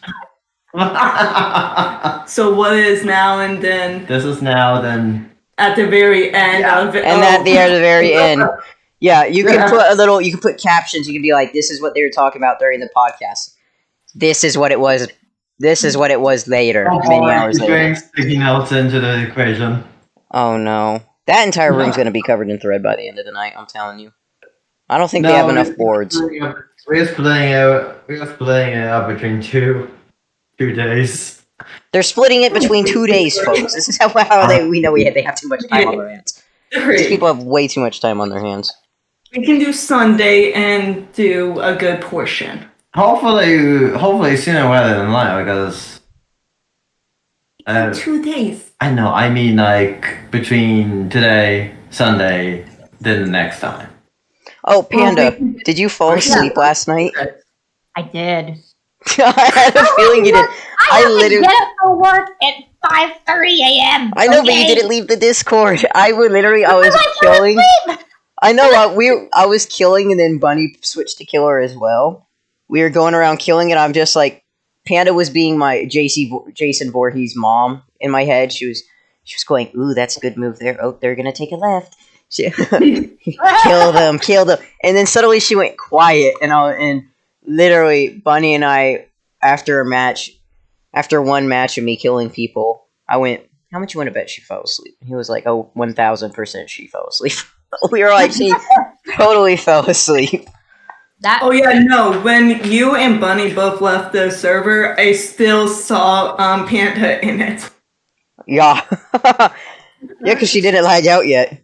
So what is now and then This is now. Then at the very end of it? And at the very end. Yeah, you can put a little. You can put captions. You can be like, "This is what they were talking about during the podcast. This is what it was. This is what it was later, many hours later." Sticky notes into the equation. Oh no. That entire room's going to be covered in thread by the end of the night, I'm telling you. I don't think they have enough boards. We're splitting it up between two days. They're splitting it between 2 days, folks. This is how we know they have too much time on their hands. These people have way too much time on their hands. We can do Sunday and do a good portion. Hopefully sooner rather than later, because 2 days. I know. I mean, like between today, Sunday, then the next time. Oh, Panda, did you fall asleep last night? I did. I had a feeling you did. I literally get up for work at 5:30 a.m. I know, but you didn't leave the Discord. I was killing. I know. I was killing, and then Bunny switched to killer as well. We were going around killing, and I'm just like, Panda was being my Jason Voorhees' mom in my head. She was going, "Ooh, that's a good move there. Oh, they're gonna take a left." Kill them, and then suddenly she went quiet, and literally Bunny and I, after one match of me killing people, I went, "How much you want to bet she fell asleep?" And he was like, "Oh, 1,000% she fell asleep." We were like, "She totally fell asleep." Oh yeah, no. When you and Bunny both left the server, I still saw Panda in it. Yeah, yeah, because she didn't lag out yet.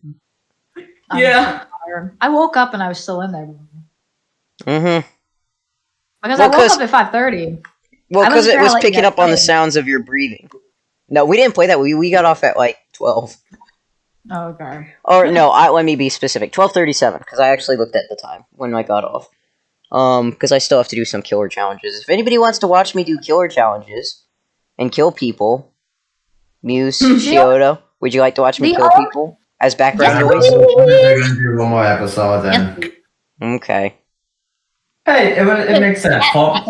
Yeah. I woke up and I was still in there. Mm-hmm. Because I woke up at 5:30. Well, because it was picking up on the sounds of your breathing. No, we didn't play that. We got off at like 12. Oh, okay. Or no, let me be specific. 12:37, because I actually looked at the time when I got off. Because I still have to do some killer challenges. If anybody wants to watch me do killer challenges and kill people, Muse, Shioda, would you like to watch me kill people as background noise? We're gonna do one more episode then. Okay. Hey, it makes sense. Now,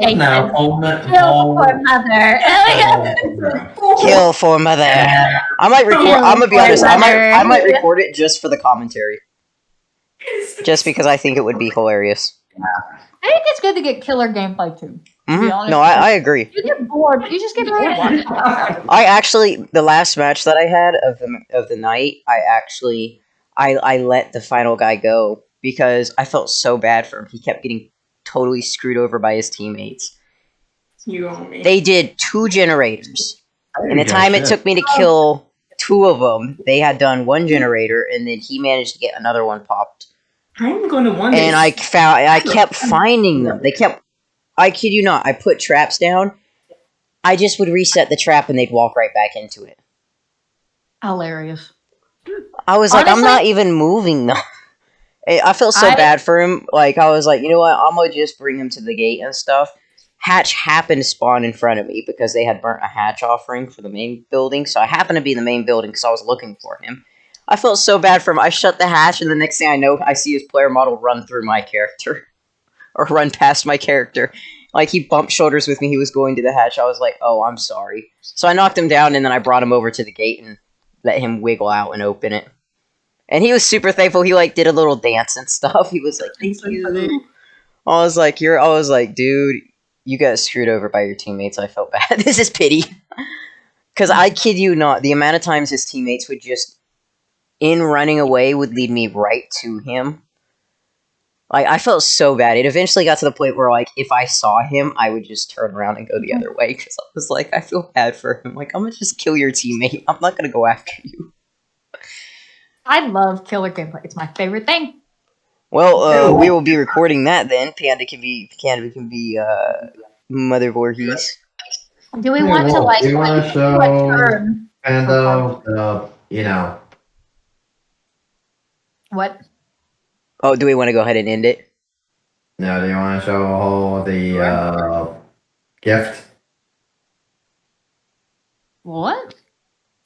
Kill for mother. I might record. I'm gonna be honest. I might record it just for the commentary, just because I think it would be hilarious. I think it's good to get killer gameplay too. Mm-hmm. No, I agree. You get bored. You just get bored watching it. I actually, the last match that I had of the night, I let the final guy go because I felt so bad for him. He kept getting totally screwed over by his teammates. They did 2 generators. In the time it took me to kill 2 of them, they had done 1 generator, and then he managed to get another one popped. I'm going to wonder. And I kept finding them. I kid you not, I put traps down. I just would reset the trap and they'd walk right back into it. Hilarious. I was like, I'm not even moving them. I felt so bad for him. Like, I was like, you know what, I'm going to just bring him to the gate and stuff. Hatch happened to spawn in front of me because they had burnt a hatch offering for the main building. So I happened to be in the main building because I was looking for him. I felt so bad for him. I shut the hatch, and the next thing I know, I see his player model run through my character. Or run past my character. Like, he bumped shoulders with me. He was going to the hatch. I was like, oh, I'm sorry. So I knocked him down, and then I brought him over to the gate and let him wiggle out and open it. And he was super thankful. He, like, did a little dance and stuff. He was like, thank you. I was like, dude, you got screwed over by your teammates. I felt bad. This is pity. Because I kid you not, the amount of times his teammates would just, in running away, would lead me right to him. Like, I felt so bad. It eventually got to the point where, like, if I saw him, I would just turn around and go the other way. Because I was like, I feel bad for him. Like, I'm going to just kill your teammate. I'm not going to go after you. I love killer gameplay. It's my favorite thing. Well, we will be recording that then. Panda can be Mother Voorhees. Do we want to, like, we want to show Panda, you know. What? Oh, do we want to go ahead and end it? No, do you want to show the gift? What?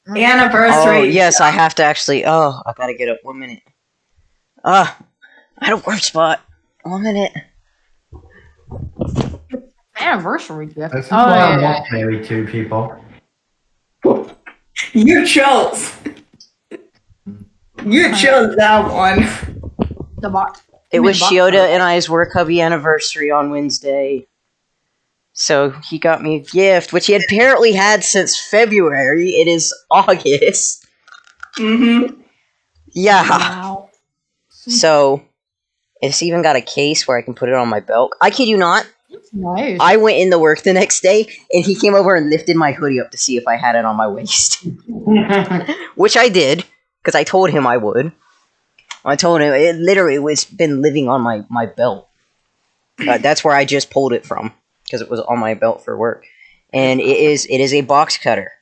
Anniversary. Oh, yes, I have to actually... Oh, I gotta get up 1 minute. I had a warm spot. 1 minute. Anniversary gift. This is why I'm not married to people. You chose. You chose that one. The box. It was Shioda and I's work hubby anniversary on Wednesday. So he got me a gift, which he had apparently had since February. It is August. Mm-hmm. Yeah. Wow. So it's even got a case where I can put it on my belt. I kid you not. That's nice. I went into work the next day, and he came over and lifted my hoodie up to see if I had it on my waist, which I did because I told him I would. I told him it literally was been living on my belt. That's where I just pulled it from because it was on my belt for work, and it is a box cutter,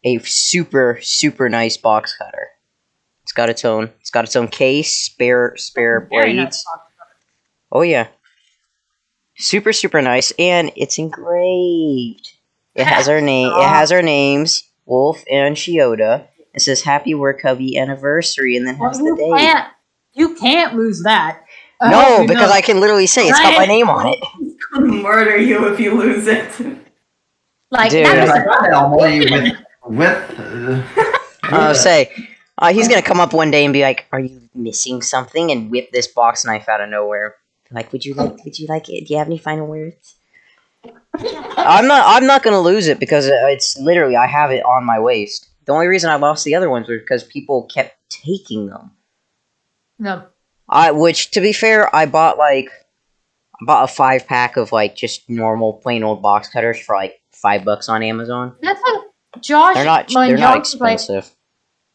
a super nice box cutter. It's got its own case, spare Very nice blades. box cutter. Oh yeah, super nice, and it's engraved. It has our name. It has our names, Wolf and Shiota. It says "Happy Work Hubby Anniversary," and then has the date. You can't lose that. No, because I can literally say it's got my name on it. He's gonna murder you if you lose it. Like Dude. that If was I got it, I'll mold you with He's gonna come up one day and be like, "Are you missing something?" and whip this box knife out of nowhere. Like, would you like it? Do you have any final words? I'm not gonna lose it because it's literally I have it on my waist. The only reason I lost the other ones was because people kept taking them. no. Which to be fair, I bought a 5-pack of like just normal plain old box cutters for like $5 on Amazon. That's like Josh. They're not Josh was like, expensive.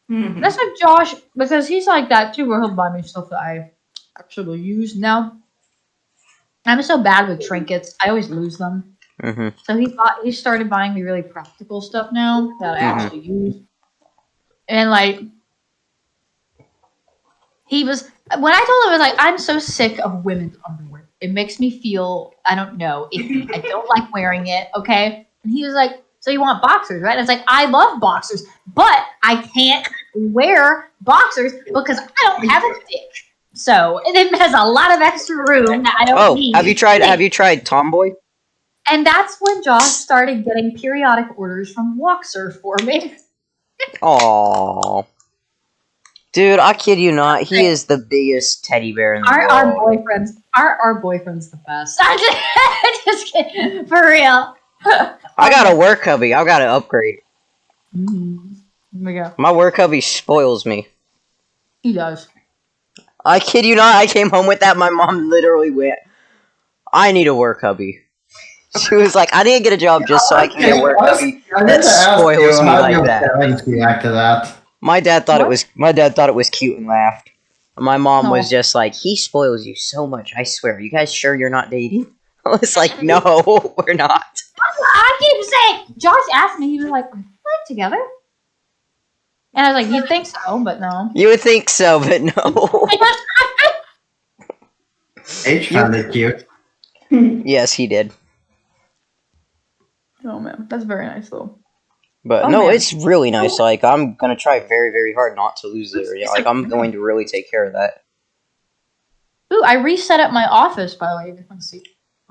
that's like Josh because he's like that too, where he'll buy me stuff that I actually use now. I'm so bad with trinkets; I always lose them. Mm-hmm. So he started buying me really practical stuff now that I actually use, and like he was when I told him I was like, I'm so sick of women's underwear. It makes me feel I don't know icky. I don't like wearing it. Okay, and he was like, so you want boxers, right? And it's like I love boxers, but I can't wear boxers because I don't have a dick. So it has a lot of extra room that I don't need. Have you tried Tomboy? And that's when Josh started getting periodic orders from Walk Surf for me. Aww. Dude, I kid you not, he is the biggest teddy bear in the world. Our boyfriend's the best. I'm just kidding. For real. I got a work hubby. I got to upgrade. Mm-hmm. Here we go. My work hubby spoils me. He does. I kid you not, I came home with that. My mom literally went, I need a work hubby. She was like, I need to get a job just so I can get a work hubby that spoils me like that. React to that. My dad thought it was cute and laughed. My mom was just like, he spoils you so much. I swear. Are you guys sure you're not dating? I was like, no, we're not. I keep saying. Josh asked me. He was like, "Are we together?" And I was like, "You'd think so, but no." You would think so, but no. H found it cute. Yes, he did. Oh man, that's very nice though. But no, it's really nice. Like, I'm gonna try very, very hard not to lose it. Like, I'm going to really take care of that. Ooh, I reset up my office, by the way. You can see.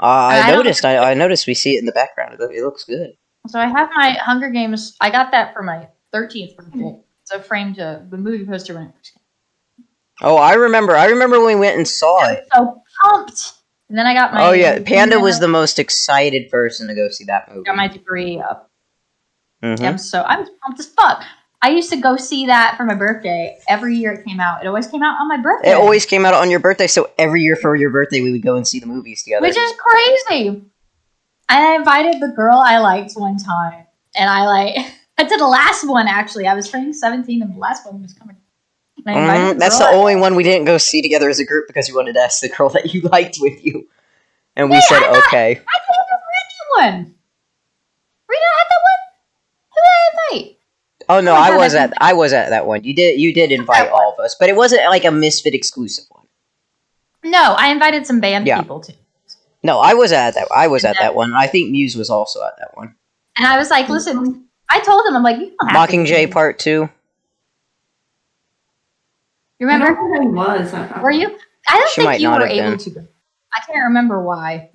I noticed we see it in the background. It looks good. So I have my Hunger Games. I got that for my 13th birthday. It's a framed the movie poster when it first came. Oh, I remember when we went and saw it. So pumped. And then I got my. Oh yeah, Panda was the most excited person to go see that movie. Got my degree up. Mm-hmm. I'm pumped as fuck. I used to go see that for my birthday. Every year it came out. It always came out on my birthday. It always came out on your birthday, so every year for your birthday we would go and see the movies together. Which is crazy. I invited the girl I liked one time. And I did the last one actually. I was turning 17 and the last one was coming. That's the only one we didn't go see together as a group because you wanted to ask the girl that you liked with you. And we said, okay. I did the Rita one. Rita had the one? Who did I invite? Oh no, I was at that one. You did invite all of us, but it wasn't like a Misfit exclusive one. No, I invited some band people too. No, I was at that one. I think Muse was also at that one. And I was like, listen, I told him, I'm like, you don't have Mockingjay Part 2. You remember? I don't know who it was. Were you? I don't think you were able been. to go. I can't remember why.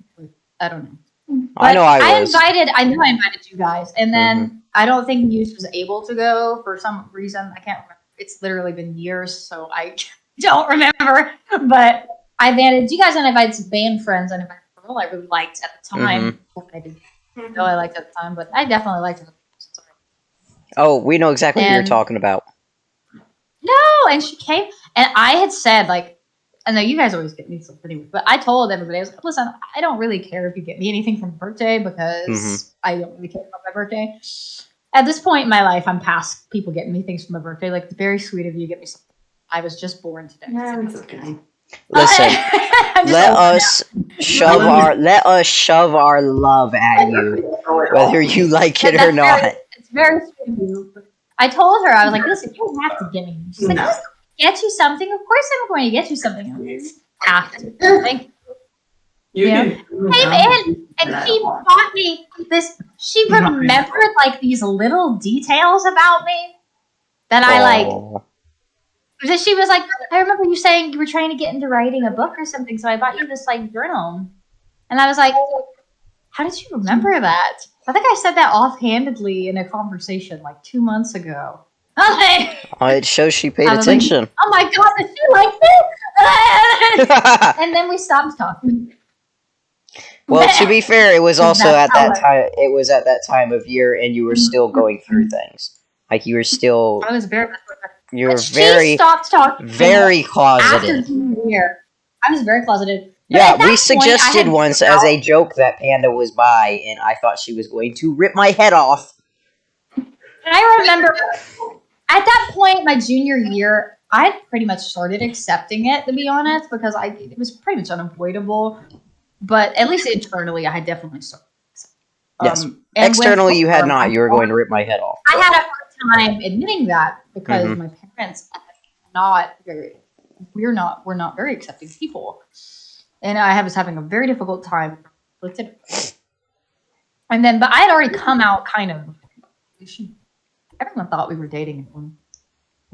I don't know. I know I was. I knew I invited you guys. And then I don't think Muse was able to go for some reason. I can't remember. It's literally been years, so I don't remember. But I invited you guys and I invited some band friends and I invited a girl I really liked at the time. I didn't know I liked at the time, but I definitely liked her. Oh, we know exactly what you're talking about. No, and she came, and I had said, like, I know you guys always get me something anyway, but I told everybody, I was like, listen, I don't really care if you get me anything for my birthday because I don't really care about my birthday. At this point in my life, I'm past people getting me things for my birthday. Like, it's very sweet of you to get me something. I was just born today. Yeah, it's okay. Listen, I'm just let over us shove our love at you, whether you like it or not. It's very sweet of you. I told her, I was like, listen, you don't have to get me. She's like, listen, get you something. Of course I'm going to get you something. I'm like, have to. Thank You Yeah. can came in and she bought me this. She remembered like these little details about me that I like. Aw. She was like, I remember you saying you were trying to get into writing a book or something, so I bought you this like journal. And I was like, how did you remember that? I think I said that offhandedly in a conversation like 2 months ago. I'm like, Oh, it shows she paid I was like, attention. oh my god, did she like this? And then we stopped talking. Well, to be fair, it was also That's at that how time. It was at that time of year, and you were still going through things. Like you were still, I was very. you were She very, stopped talking very after closeted. junior year. I was very closeted. But Yeah, at that we point, suggested I had once come as out. a joke that Panda was bi, and I thought she was going to rip my head off. And I remember at that point, my junior year, I had pretty much started accepting it, to be honest, because it was pretty much unavoidable. But at least internally, I had definitely started. Yes. And Externally, with you had her, not. You were going to rip my head off. I had a hard time admitting that because my parents not very. We're not very accepting people, and I was having a very difficult time with it. And then, but I had already come out kind of. Everyone thought we were dating.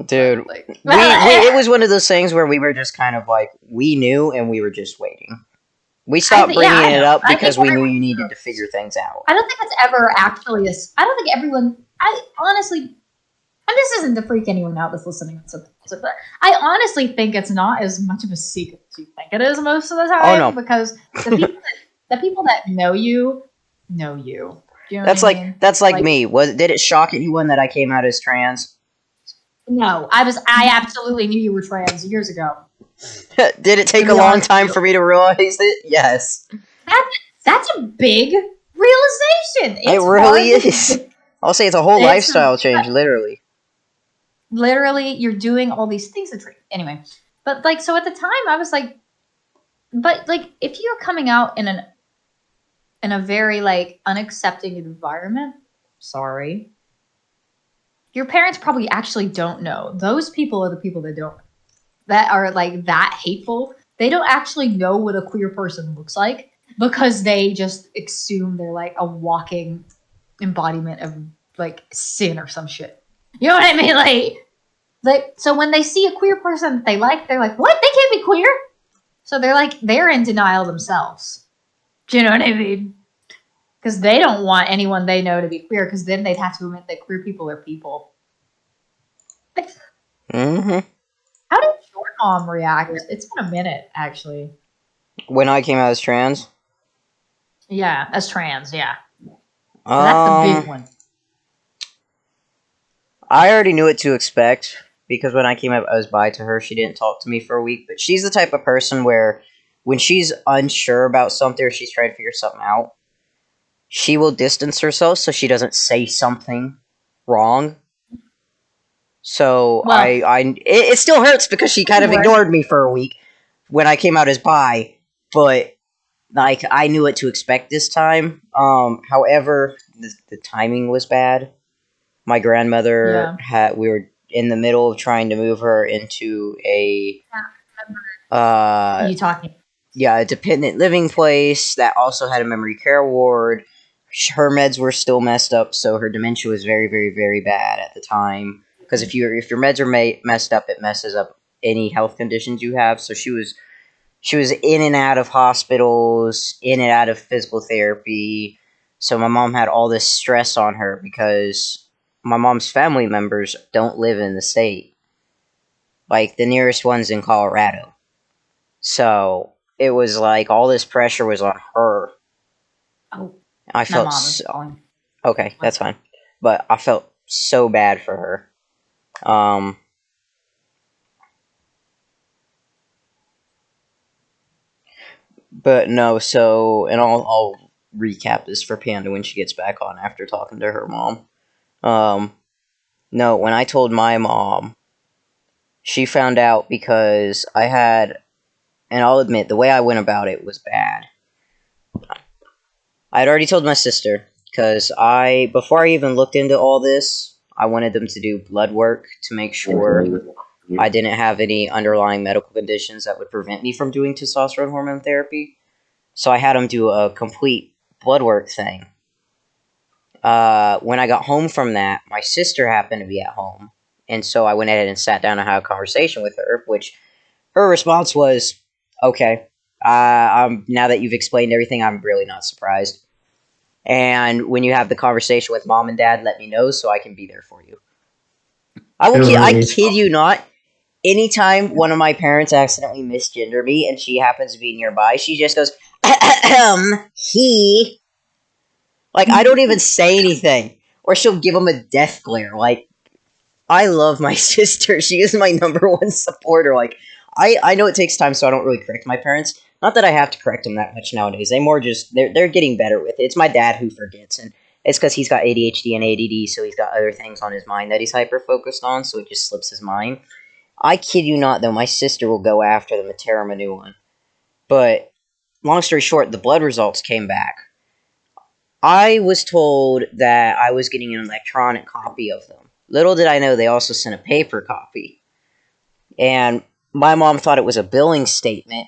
Dude, Like, it was one of those things where we were just kind of like, we knew and we were just waiting. We stopped bringing it up because we knew you needed to figure things out. I don't think it's ever actually I don't think everyone. I honestly, and this isn't to freak anyone out that's listening, but I honestly think it's not as much of a secret as you think it is most of the time. Oh, no. Because the people that know you know you. Do you know That's what I like mean? that's like me. Did it shock anyone that I came out as trans? No, I absolutely knew you were trans years ago. Did it take a long time for me to realize it? Yes. That's a big realization. It really is. I'll say it's a whole lifestyle change, literally. Literally, you're doing all these things. Anyway, but like, so at the time, I was like, but like, if you're coming out in a very like unaccepting environment, sorry, your parents probably actually don't know. Those people are the people that are like that hateful. They don't actually know what a queer person looks like because they just assume they're like a walking embodiment of like sin or some shit. You know what I mean? Like so when they see a queer person they're like, what? They can't be queer. So they're in denial themselves. Do you know what I mean? Because they don't want anyone they know to be queer, because then they'd have to admit that queer people are people. Mm-hmm. How did your mom react? It's been a minute, actually. When I came out as trans? Yeah, as trans, yeah. So that's the big one. I already knew what to expect, because when I came out as bi to her, she didn't talk to me for a week, but she's the type of person where when she's unsure about something or she's trying to figure something out, she will distance herself so she doesn't say something wrong. So Well, it still hurts because she kind of ignored me for a week when I came out as bi, but like I knew what to expect this time. However, the timing was bad. My grandmother we were in the middle of trying to move her into a you talking? Yeah, a dependent living place that also had a memory care ward. Her meds were still messed up, so her dementia was very, very, very bad at the time. Because if your meds are messed up, it messes up any health conditions you have. So she was in and out of hospitals, in and out of physical therapy. So my mom had all this stress on her because my mom's family members don't live in the state. Like the nearest one's in Colorado. So it was like all this pressure was on her. Oh, I felt my mom is calling. Okay, that's fine. But I felt so bad for her. But no, so, and I'll recap this for Panda when she gets back on after talking to her mom. No, when I told my mom, she found out because I had, and I'll admit, the way I went about it was bad. I had already told my sister, because before I even looked into all this, I wanted them to do blood work to make sure I didn't have any underlying medical conditions that would prevent me from doing testosterone hormone therapy. So I had them do a complete blood work thing. When I got home from that, my sister happened to be at home. And so I went ahead and sat down and had a conversation with her, which her response was, okay, now that you've explained everything, I'm really not surprised. And when you have the conversation with mom and dad, let me know so I can be there for you. I kid you not. Anytime one of my parents accidentally misgender me and she happens to be nearby, she just goes, he. Like, I don't even say anything. Or she'll give him a death glare. Like, I love my sister. She is my number one supporter. Like, I know it takes time, so I don't really correct my parents. Not that I have to correct them that much nowadays. They more just, they're getting better with it. It's my dad who forgets, and it's because he's got ADHD and ADD, so he's got other things on his mind that he's hyper-focused on, so it just slips his mind. I kid you not, though, my sister will go after them and tear him a new one. But, long story short, the blood results came back. I was told that I was getting an electronic copy of them. Little did I know they also sent a paper copy. And my mom thought it was a billing statement,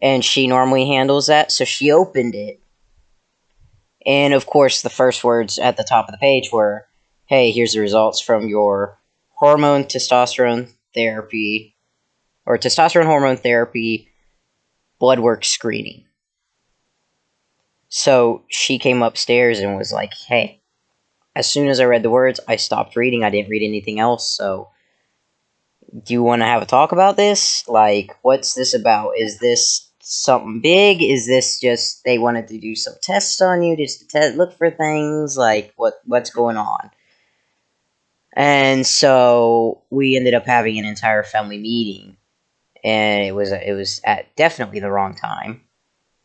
and she normally handles that, so she opened it. And of course, the first words at the top of the page were, hey, here's the results from your testosterone therapy blood work screening. So she came upstairs and was like, hey, as soon as I read the words, I stopped reading. I didn't read anything else, so do you want to have a talk about this? Like, what's this about? Is this something big? Is this just they wanted to do some tests on you just to look for things? Like, what's going on? And so we ended up having an entire family meeting, and it was at definitely the wrong time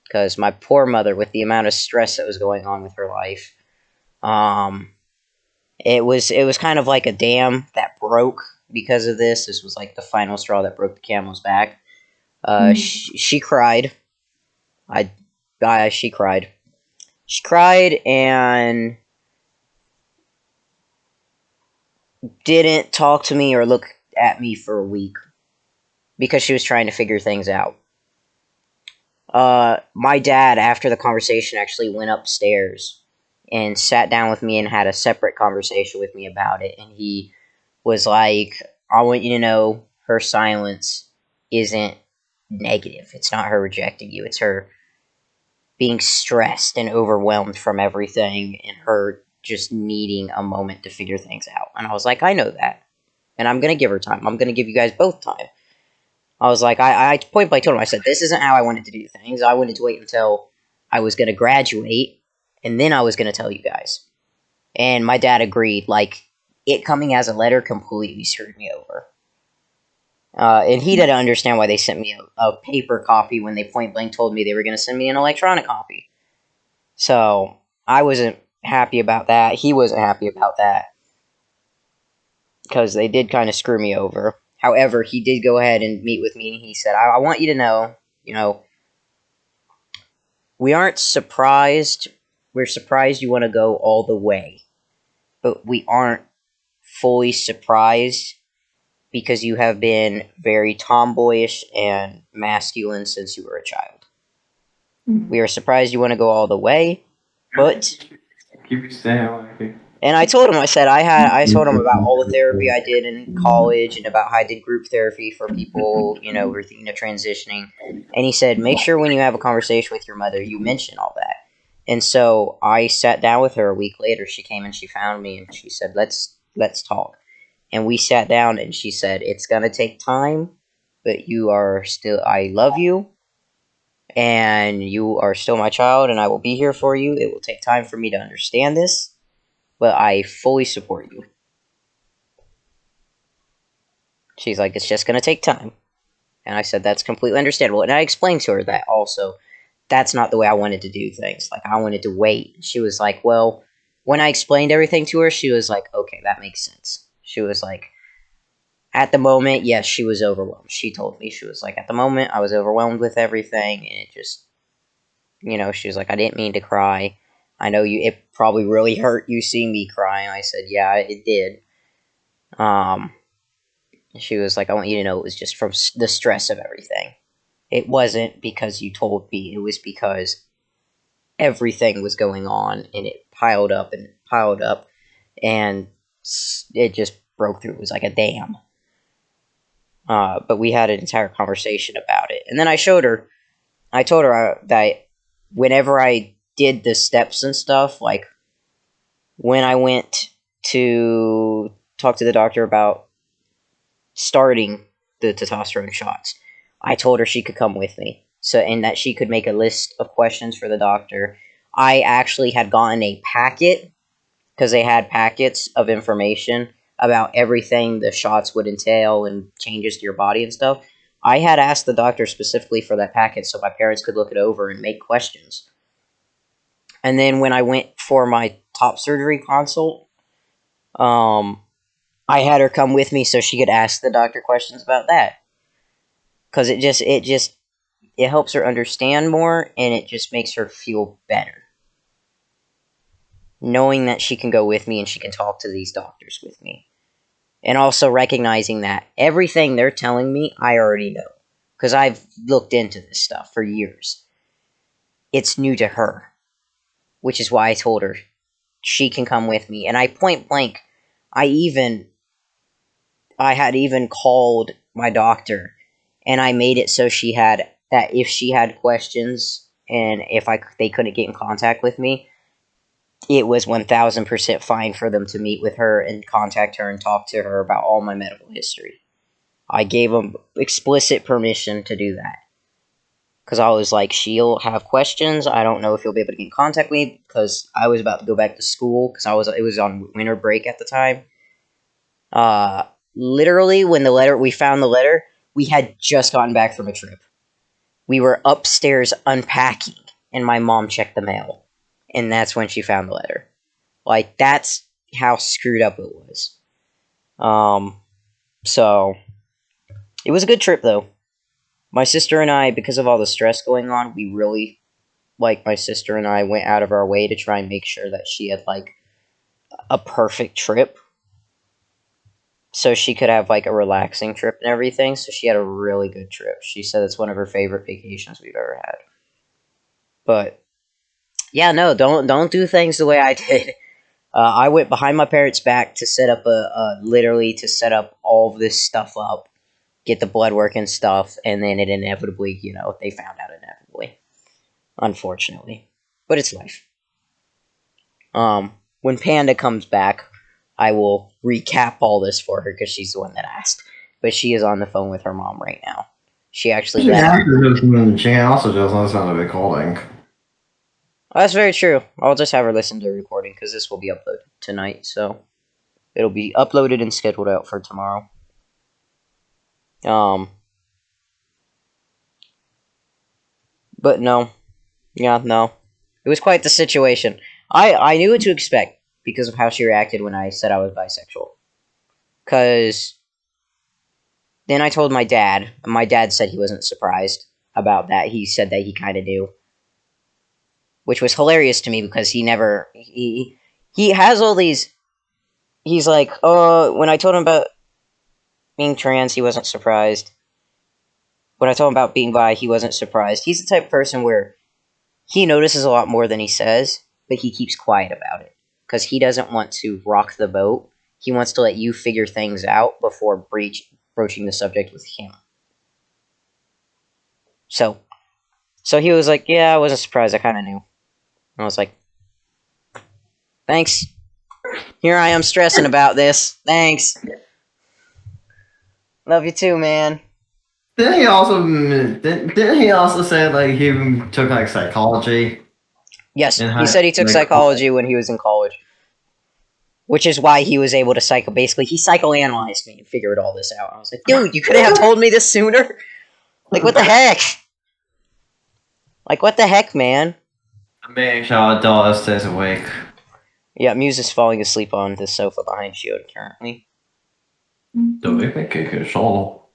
because my poor mother, with the amount of stress that was going on with her life, it was kind of like a dam that broke because of this. This was like the final straw that broke the camel's back. She cried. She cried. She cried and didn't talk to me or look at me for a week because she was trying to figure things out. My dad, after the conversation, actually went upstairs and sat down with me and had a separate conversation with me about it. And he was like, I want you to know her silence isn't negative. It's not her rejecting you. It's her being stressed and overwhelmed from everything and her just needing a moment to figure things out. And I was like, I know that. And I'm going to give her time. I'm going to give you guys both time. I was like, I point blank told him, I said, this isn't how I wanted to do things. I wanted to wait until I was going to graduate, and then I was going to tell you guys. And my dad agreed. Like, it coming as a letter completely screwed me over. And he didn't understand why they sent me a paper copy when they point blank told me they were going to send me an electronic copy. So, I wasn't happy about that. He wasn't happy about that. Because they did kind of screw me over. However, he did go ahead and meet with me, and he said, I want you to know, we aren't surprised. We're surprised you want to go all the way. But we aren't fully surprised because you have been very tomboyish and masculine since you were a child. We are surprised you want to go all the way, but... And I told him, I told him about all the therapy I did in college and about how I did group therapy for people, who are thinking of transitioning. And he said, make sure when you have a conversation with your mother, you mention all that. And so I sat down with her a week later. She came and she found me and she said, let's talk. And we sat down and she said, it's going to take time, but I love you. And you are still my child and I will be here for you. It will take time for me to understand this. But I fully support you. She's like, it's just going to take time. And I said, that's completely understandable. And I explained to her that also, that's not the way I wanted to do things. Like, I wanted to wait. She was like, well, when I explained everything to her, she was like, okay, that makes sense. She was like, at the moment, yes, she was overwhelmed. She told me, she was like, at the moment, I was overwhelmed with everything, and it just, she was like, I didn't mean to cry. I know it probably really hurt you seeing me cry. And I said, yeah, it did. She was like, I want you to know it was just from the stress of everything. It wasn't because you told me. It was because everything was going on, and it piled up and piled up, and it just broke through. It was like a dam. But we had an entire conversation about it. And then I told her that whenever I did the steps and stuff, like when I went to talk to the doctor about starting the testosterone shots, I told her she could come with me. So, and that she could make a list of questions for the doctor. I actually had gotten a packet, because they had packets of information about everything the shots would entail and changes to your body and stuff. I had asked the doctor specifically for that packet so my parents could look it over and make questions. And then when I went for my top surgery consult, I had her come with me so she could ask the doctor questions about that. Because it helps her understand more, and it just makes her feel better. Knowing that she can go with me and she can talk to these doctors with me. And also recognizing that everything they're telling me, I already know. Because I've looked into this stuff for years. It's new to her. Which is why I told her she can come with me. And I point blank, I had even called my doctor. And I made it so that if she had questions and if they couldn't get in contact with me, it was 1000% fine for them to meet with her and contact her and talk to her about all my medical history. I gave them explicit permission to do that. Because I was like, she'll have questions. I don't know if you'll be able to get in contact with me, because I was about to go back to school, because it was on winter break at the time. Literally, when we found the letter, we had just gotten back from a trip. We were upstairs unpacking, and my mom checked the mail. And that's when she found the letter. Like, that's how screwed up it was. So, it was a good trip, though. My sister and I, because of all the stress going on, we really, my sister and I went out of our way to try and make sure that she had, a perfect trip. So she could have, a relaxing trip and everything. So she had a really good trip. She said it's one of her favorite vacations we've ever had. But, yeah, no, don't do things the way I did. I went behind my parents' back to set up literally to set up all of this stuff up, get the blood work and stuff, and then it inevitably, they found out inevitably. Unfortunately. But it's life. When Panda comes back, I will recap all this for her, because she's the one that asked. But she is on the phone with her mom right now. She actually left. She can also just listen to the recording. Oh, that's very true. I'll just have her listen to the recording, because this will be uploaded tonight, so it'll be uploaded and scheduled out for tomorrow. But no. Yeah, no. It was quite the situation. I knew what to expect because of how she reacted when I said I was bisexual. Because then I told my dad, and my dad said he wasn't surprised about that. He said that he kind of knew. Which was hilarious to me, because he has all these... He's like, when I told him about being trans, he wasn't surprised. When I told him about being bi, he wasn't surprised. He's the type of person where he notices a lot more than he says, but he keeps quiet about it. Because he doesn't want to rock the boat. He wants to let you figure things out before broaching the subject with him. So he was like, yeah, I wasn't surprised, I kind of knew. And I was like, thanks. Here I am stressing about this. Thanks. Love you too, man. Didn't he also say he took psychology? Yes, he said he took psychology when he was in college. Which is why he was able to he psychoanalyzed me and figured all this out. I was like, dude, you couldn't have told me this sooner? Like, what the heck? Like, what the heck, man? I'm making sure Dora stays awake. Yeah, Muse is falling asleep on the sofa behind Shiota currently. Don't make me kick his soul.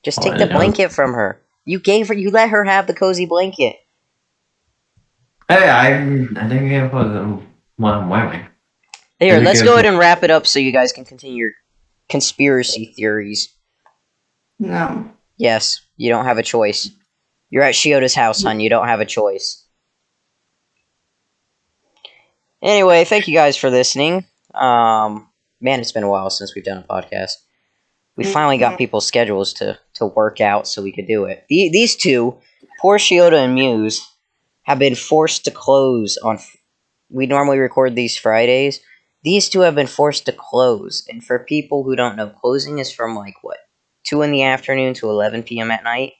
Just take the blanket from her. You let her have the cozy blanket. Hey, I think it was what I'm wearing. Here, let's go ahead and wrap it up so you guys can continue your conspiracy theories. No. Yes, you don't have a choice. You're at Shioda's house, hon. You don't have a choice. Anyway, thank you guys for listening. Man, it's been a while since we've done a podcast. We finally got people's schedules to work out so we could do it. These two, poor Shiota and Muse, have been forced to close on... We normally record these Fridays. These two have been forced to close. And for people who don't know, closing is from, 2 in the afternoon to 11 p.m. at night?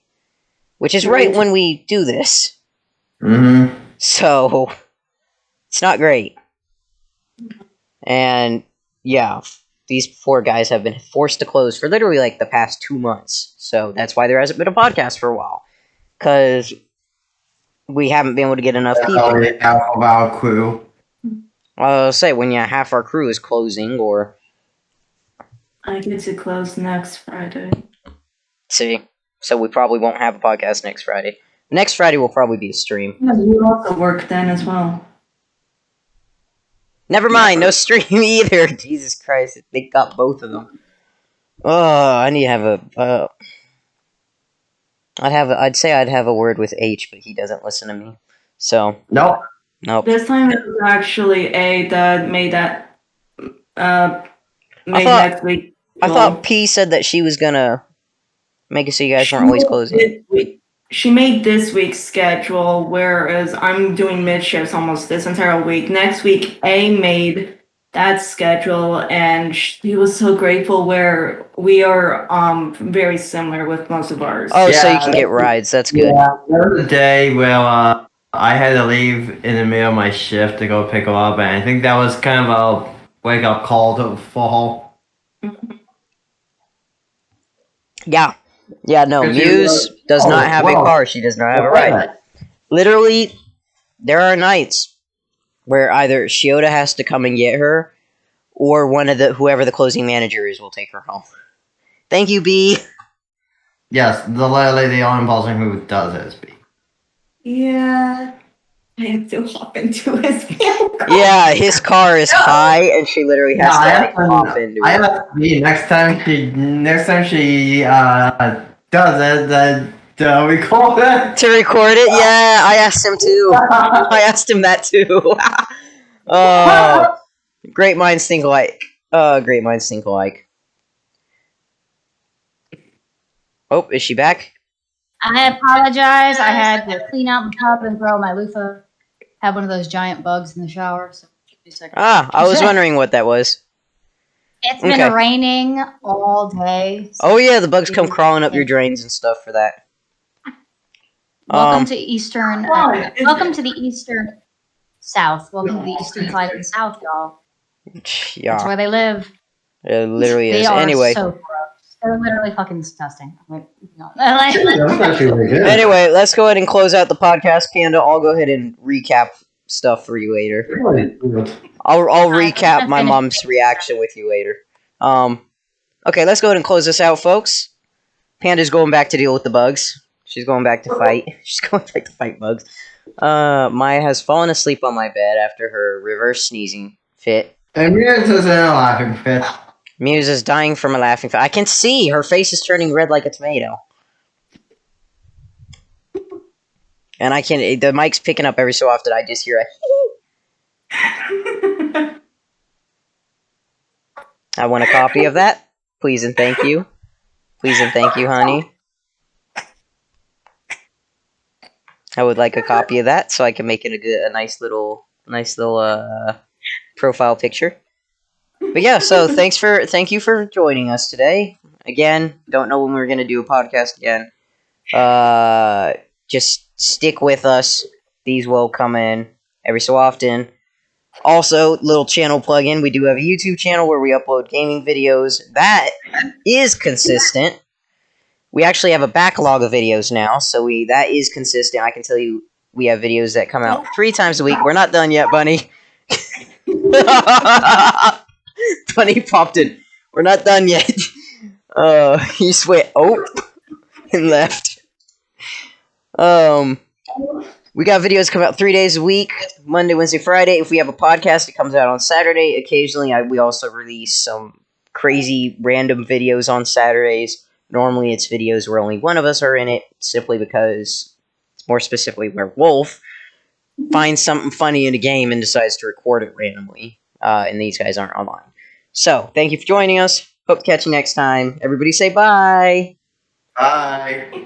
Which is right when we do this. Mm-hmm. So, it's not great. And, yeah, these poor guys have been forced to close for literally, the past 2 months. So, that's why there hasn't been a podcast for a while. Because we haven't been able to get enough people. Half of our crew. I'll say, when half our crew is closing, or... I get to close next Friday. See? So we probably won't have a podcast next Friday. Next Friday will probably be a stream. Yeah, you also work then as well. Never mind, no stream either. Jesus Christ, they got both of them. Oh, I need to have a... I'd say I'd have a word with H, but he doesn't listen to me. So... Nope. This time it was actually A that made that... next week. I thought P said that she was gonna... make it so you guys weren't always closing. She made this week's schedule, whereas I'm doing mid shifts almost this entire week. Next week, A made that schedule, and she was so grateful. Where we are very similar with most of ours. Oh, yeah, so you can get rides. That's good. Yeah, there was a day where I had to leave in the middle of my shift to go pick her up, and I think that was kind of a wake up call for her. Yeah. Yeah, no, Muse does not have a car. She does not have a ride. Literally, there are nights where either Shiota has to come and get her, or whoever the closing manager is will take her home. Thank you, B. Yes, literally the only person who does it is B. Yeah. I have to hop into his vehicle. Yeah, his car is high, and she literally has to hop into it. I have B next time she does it, then record it. To record it? Yeah, I asked him too. I asked him that too. Oh, great minds think alike. Great minds think alike. Oh, is she back? I apologize. I had to clean out my tub and throw my loofah. Had one of those giant bugs in the shower. So I was wondering what that was. It's been raining all day. So yeah, the bugs come crawling up your drains and stuff for that. Welcome to Eastern. Welcome to the Eastern South. Welcome to the Eastern side of the South, y'all. Yeah. That's where they live. It literally they is. Are Anyway. So gross. They're literally fucking disgusting. No. Anyway, let's go ahead and close out the podcast, Panda. I'll go ahead and recap stuff for you later. I'll recap my mom's reaction with you later. Okay, let's go ahead and close this out, folks. Panda's going back to deal with the bugs. She's going back to fight. She's going back to fight bugs. Maya has fallen asleep on my bed after her reverse sneezing fit. And Muse is in a laughing fit. Muse is dying from a laughing fit. I can see her face is turning red like a tomato. And the mic's picking up every so often. I just hear a I want a copy of that. Please and thank you. Please and thank you, honey. I would like a copy of that so I can make it a nice little profile picture. But yeah, so thank you for joining us today. Again, don't know when we're gonna do a podcast again. Just stick with us. These will come in every so often. Also, little channel plug-in. We do have a YouTube channel where we upload gaming videos. That is consistent. We actually have a backlog of videos now, so that is consistent. I can tell you we have videos that come out 3 times a week. We're not done yet, Bunny. Bunny popped in. We're not done yet. He just went, oh, and left. We got videos come out 3 days a week, Monday, Wednesday, Friday. If we have a podcast, it comes out on Saturday. Occasionally, we also release some crazy random videos on Saturdays. Normally, it's videos where only one of us are in it, simply because, more specifically, where Wolf finds something funny in a game and decides to record it randomly. And these guys aren't online. So, thank you for joining us. Hope to catch you next time. Everybody say bye. Bye.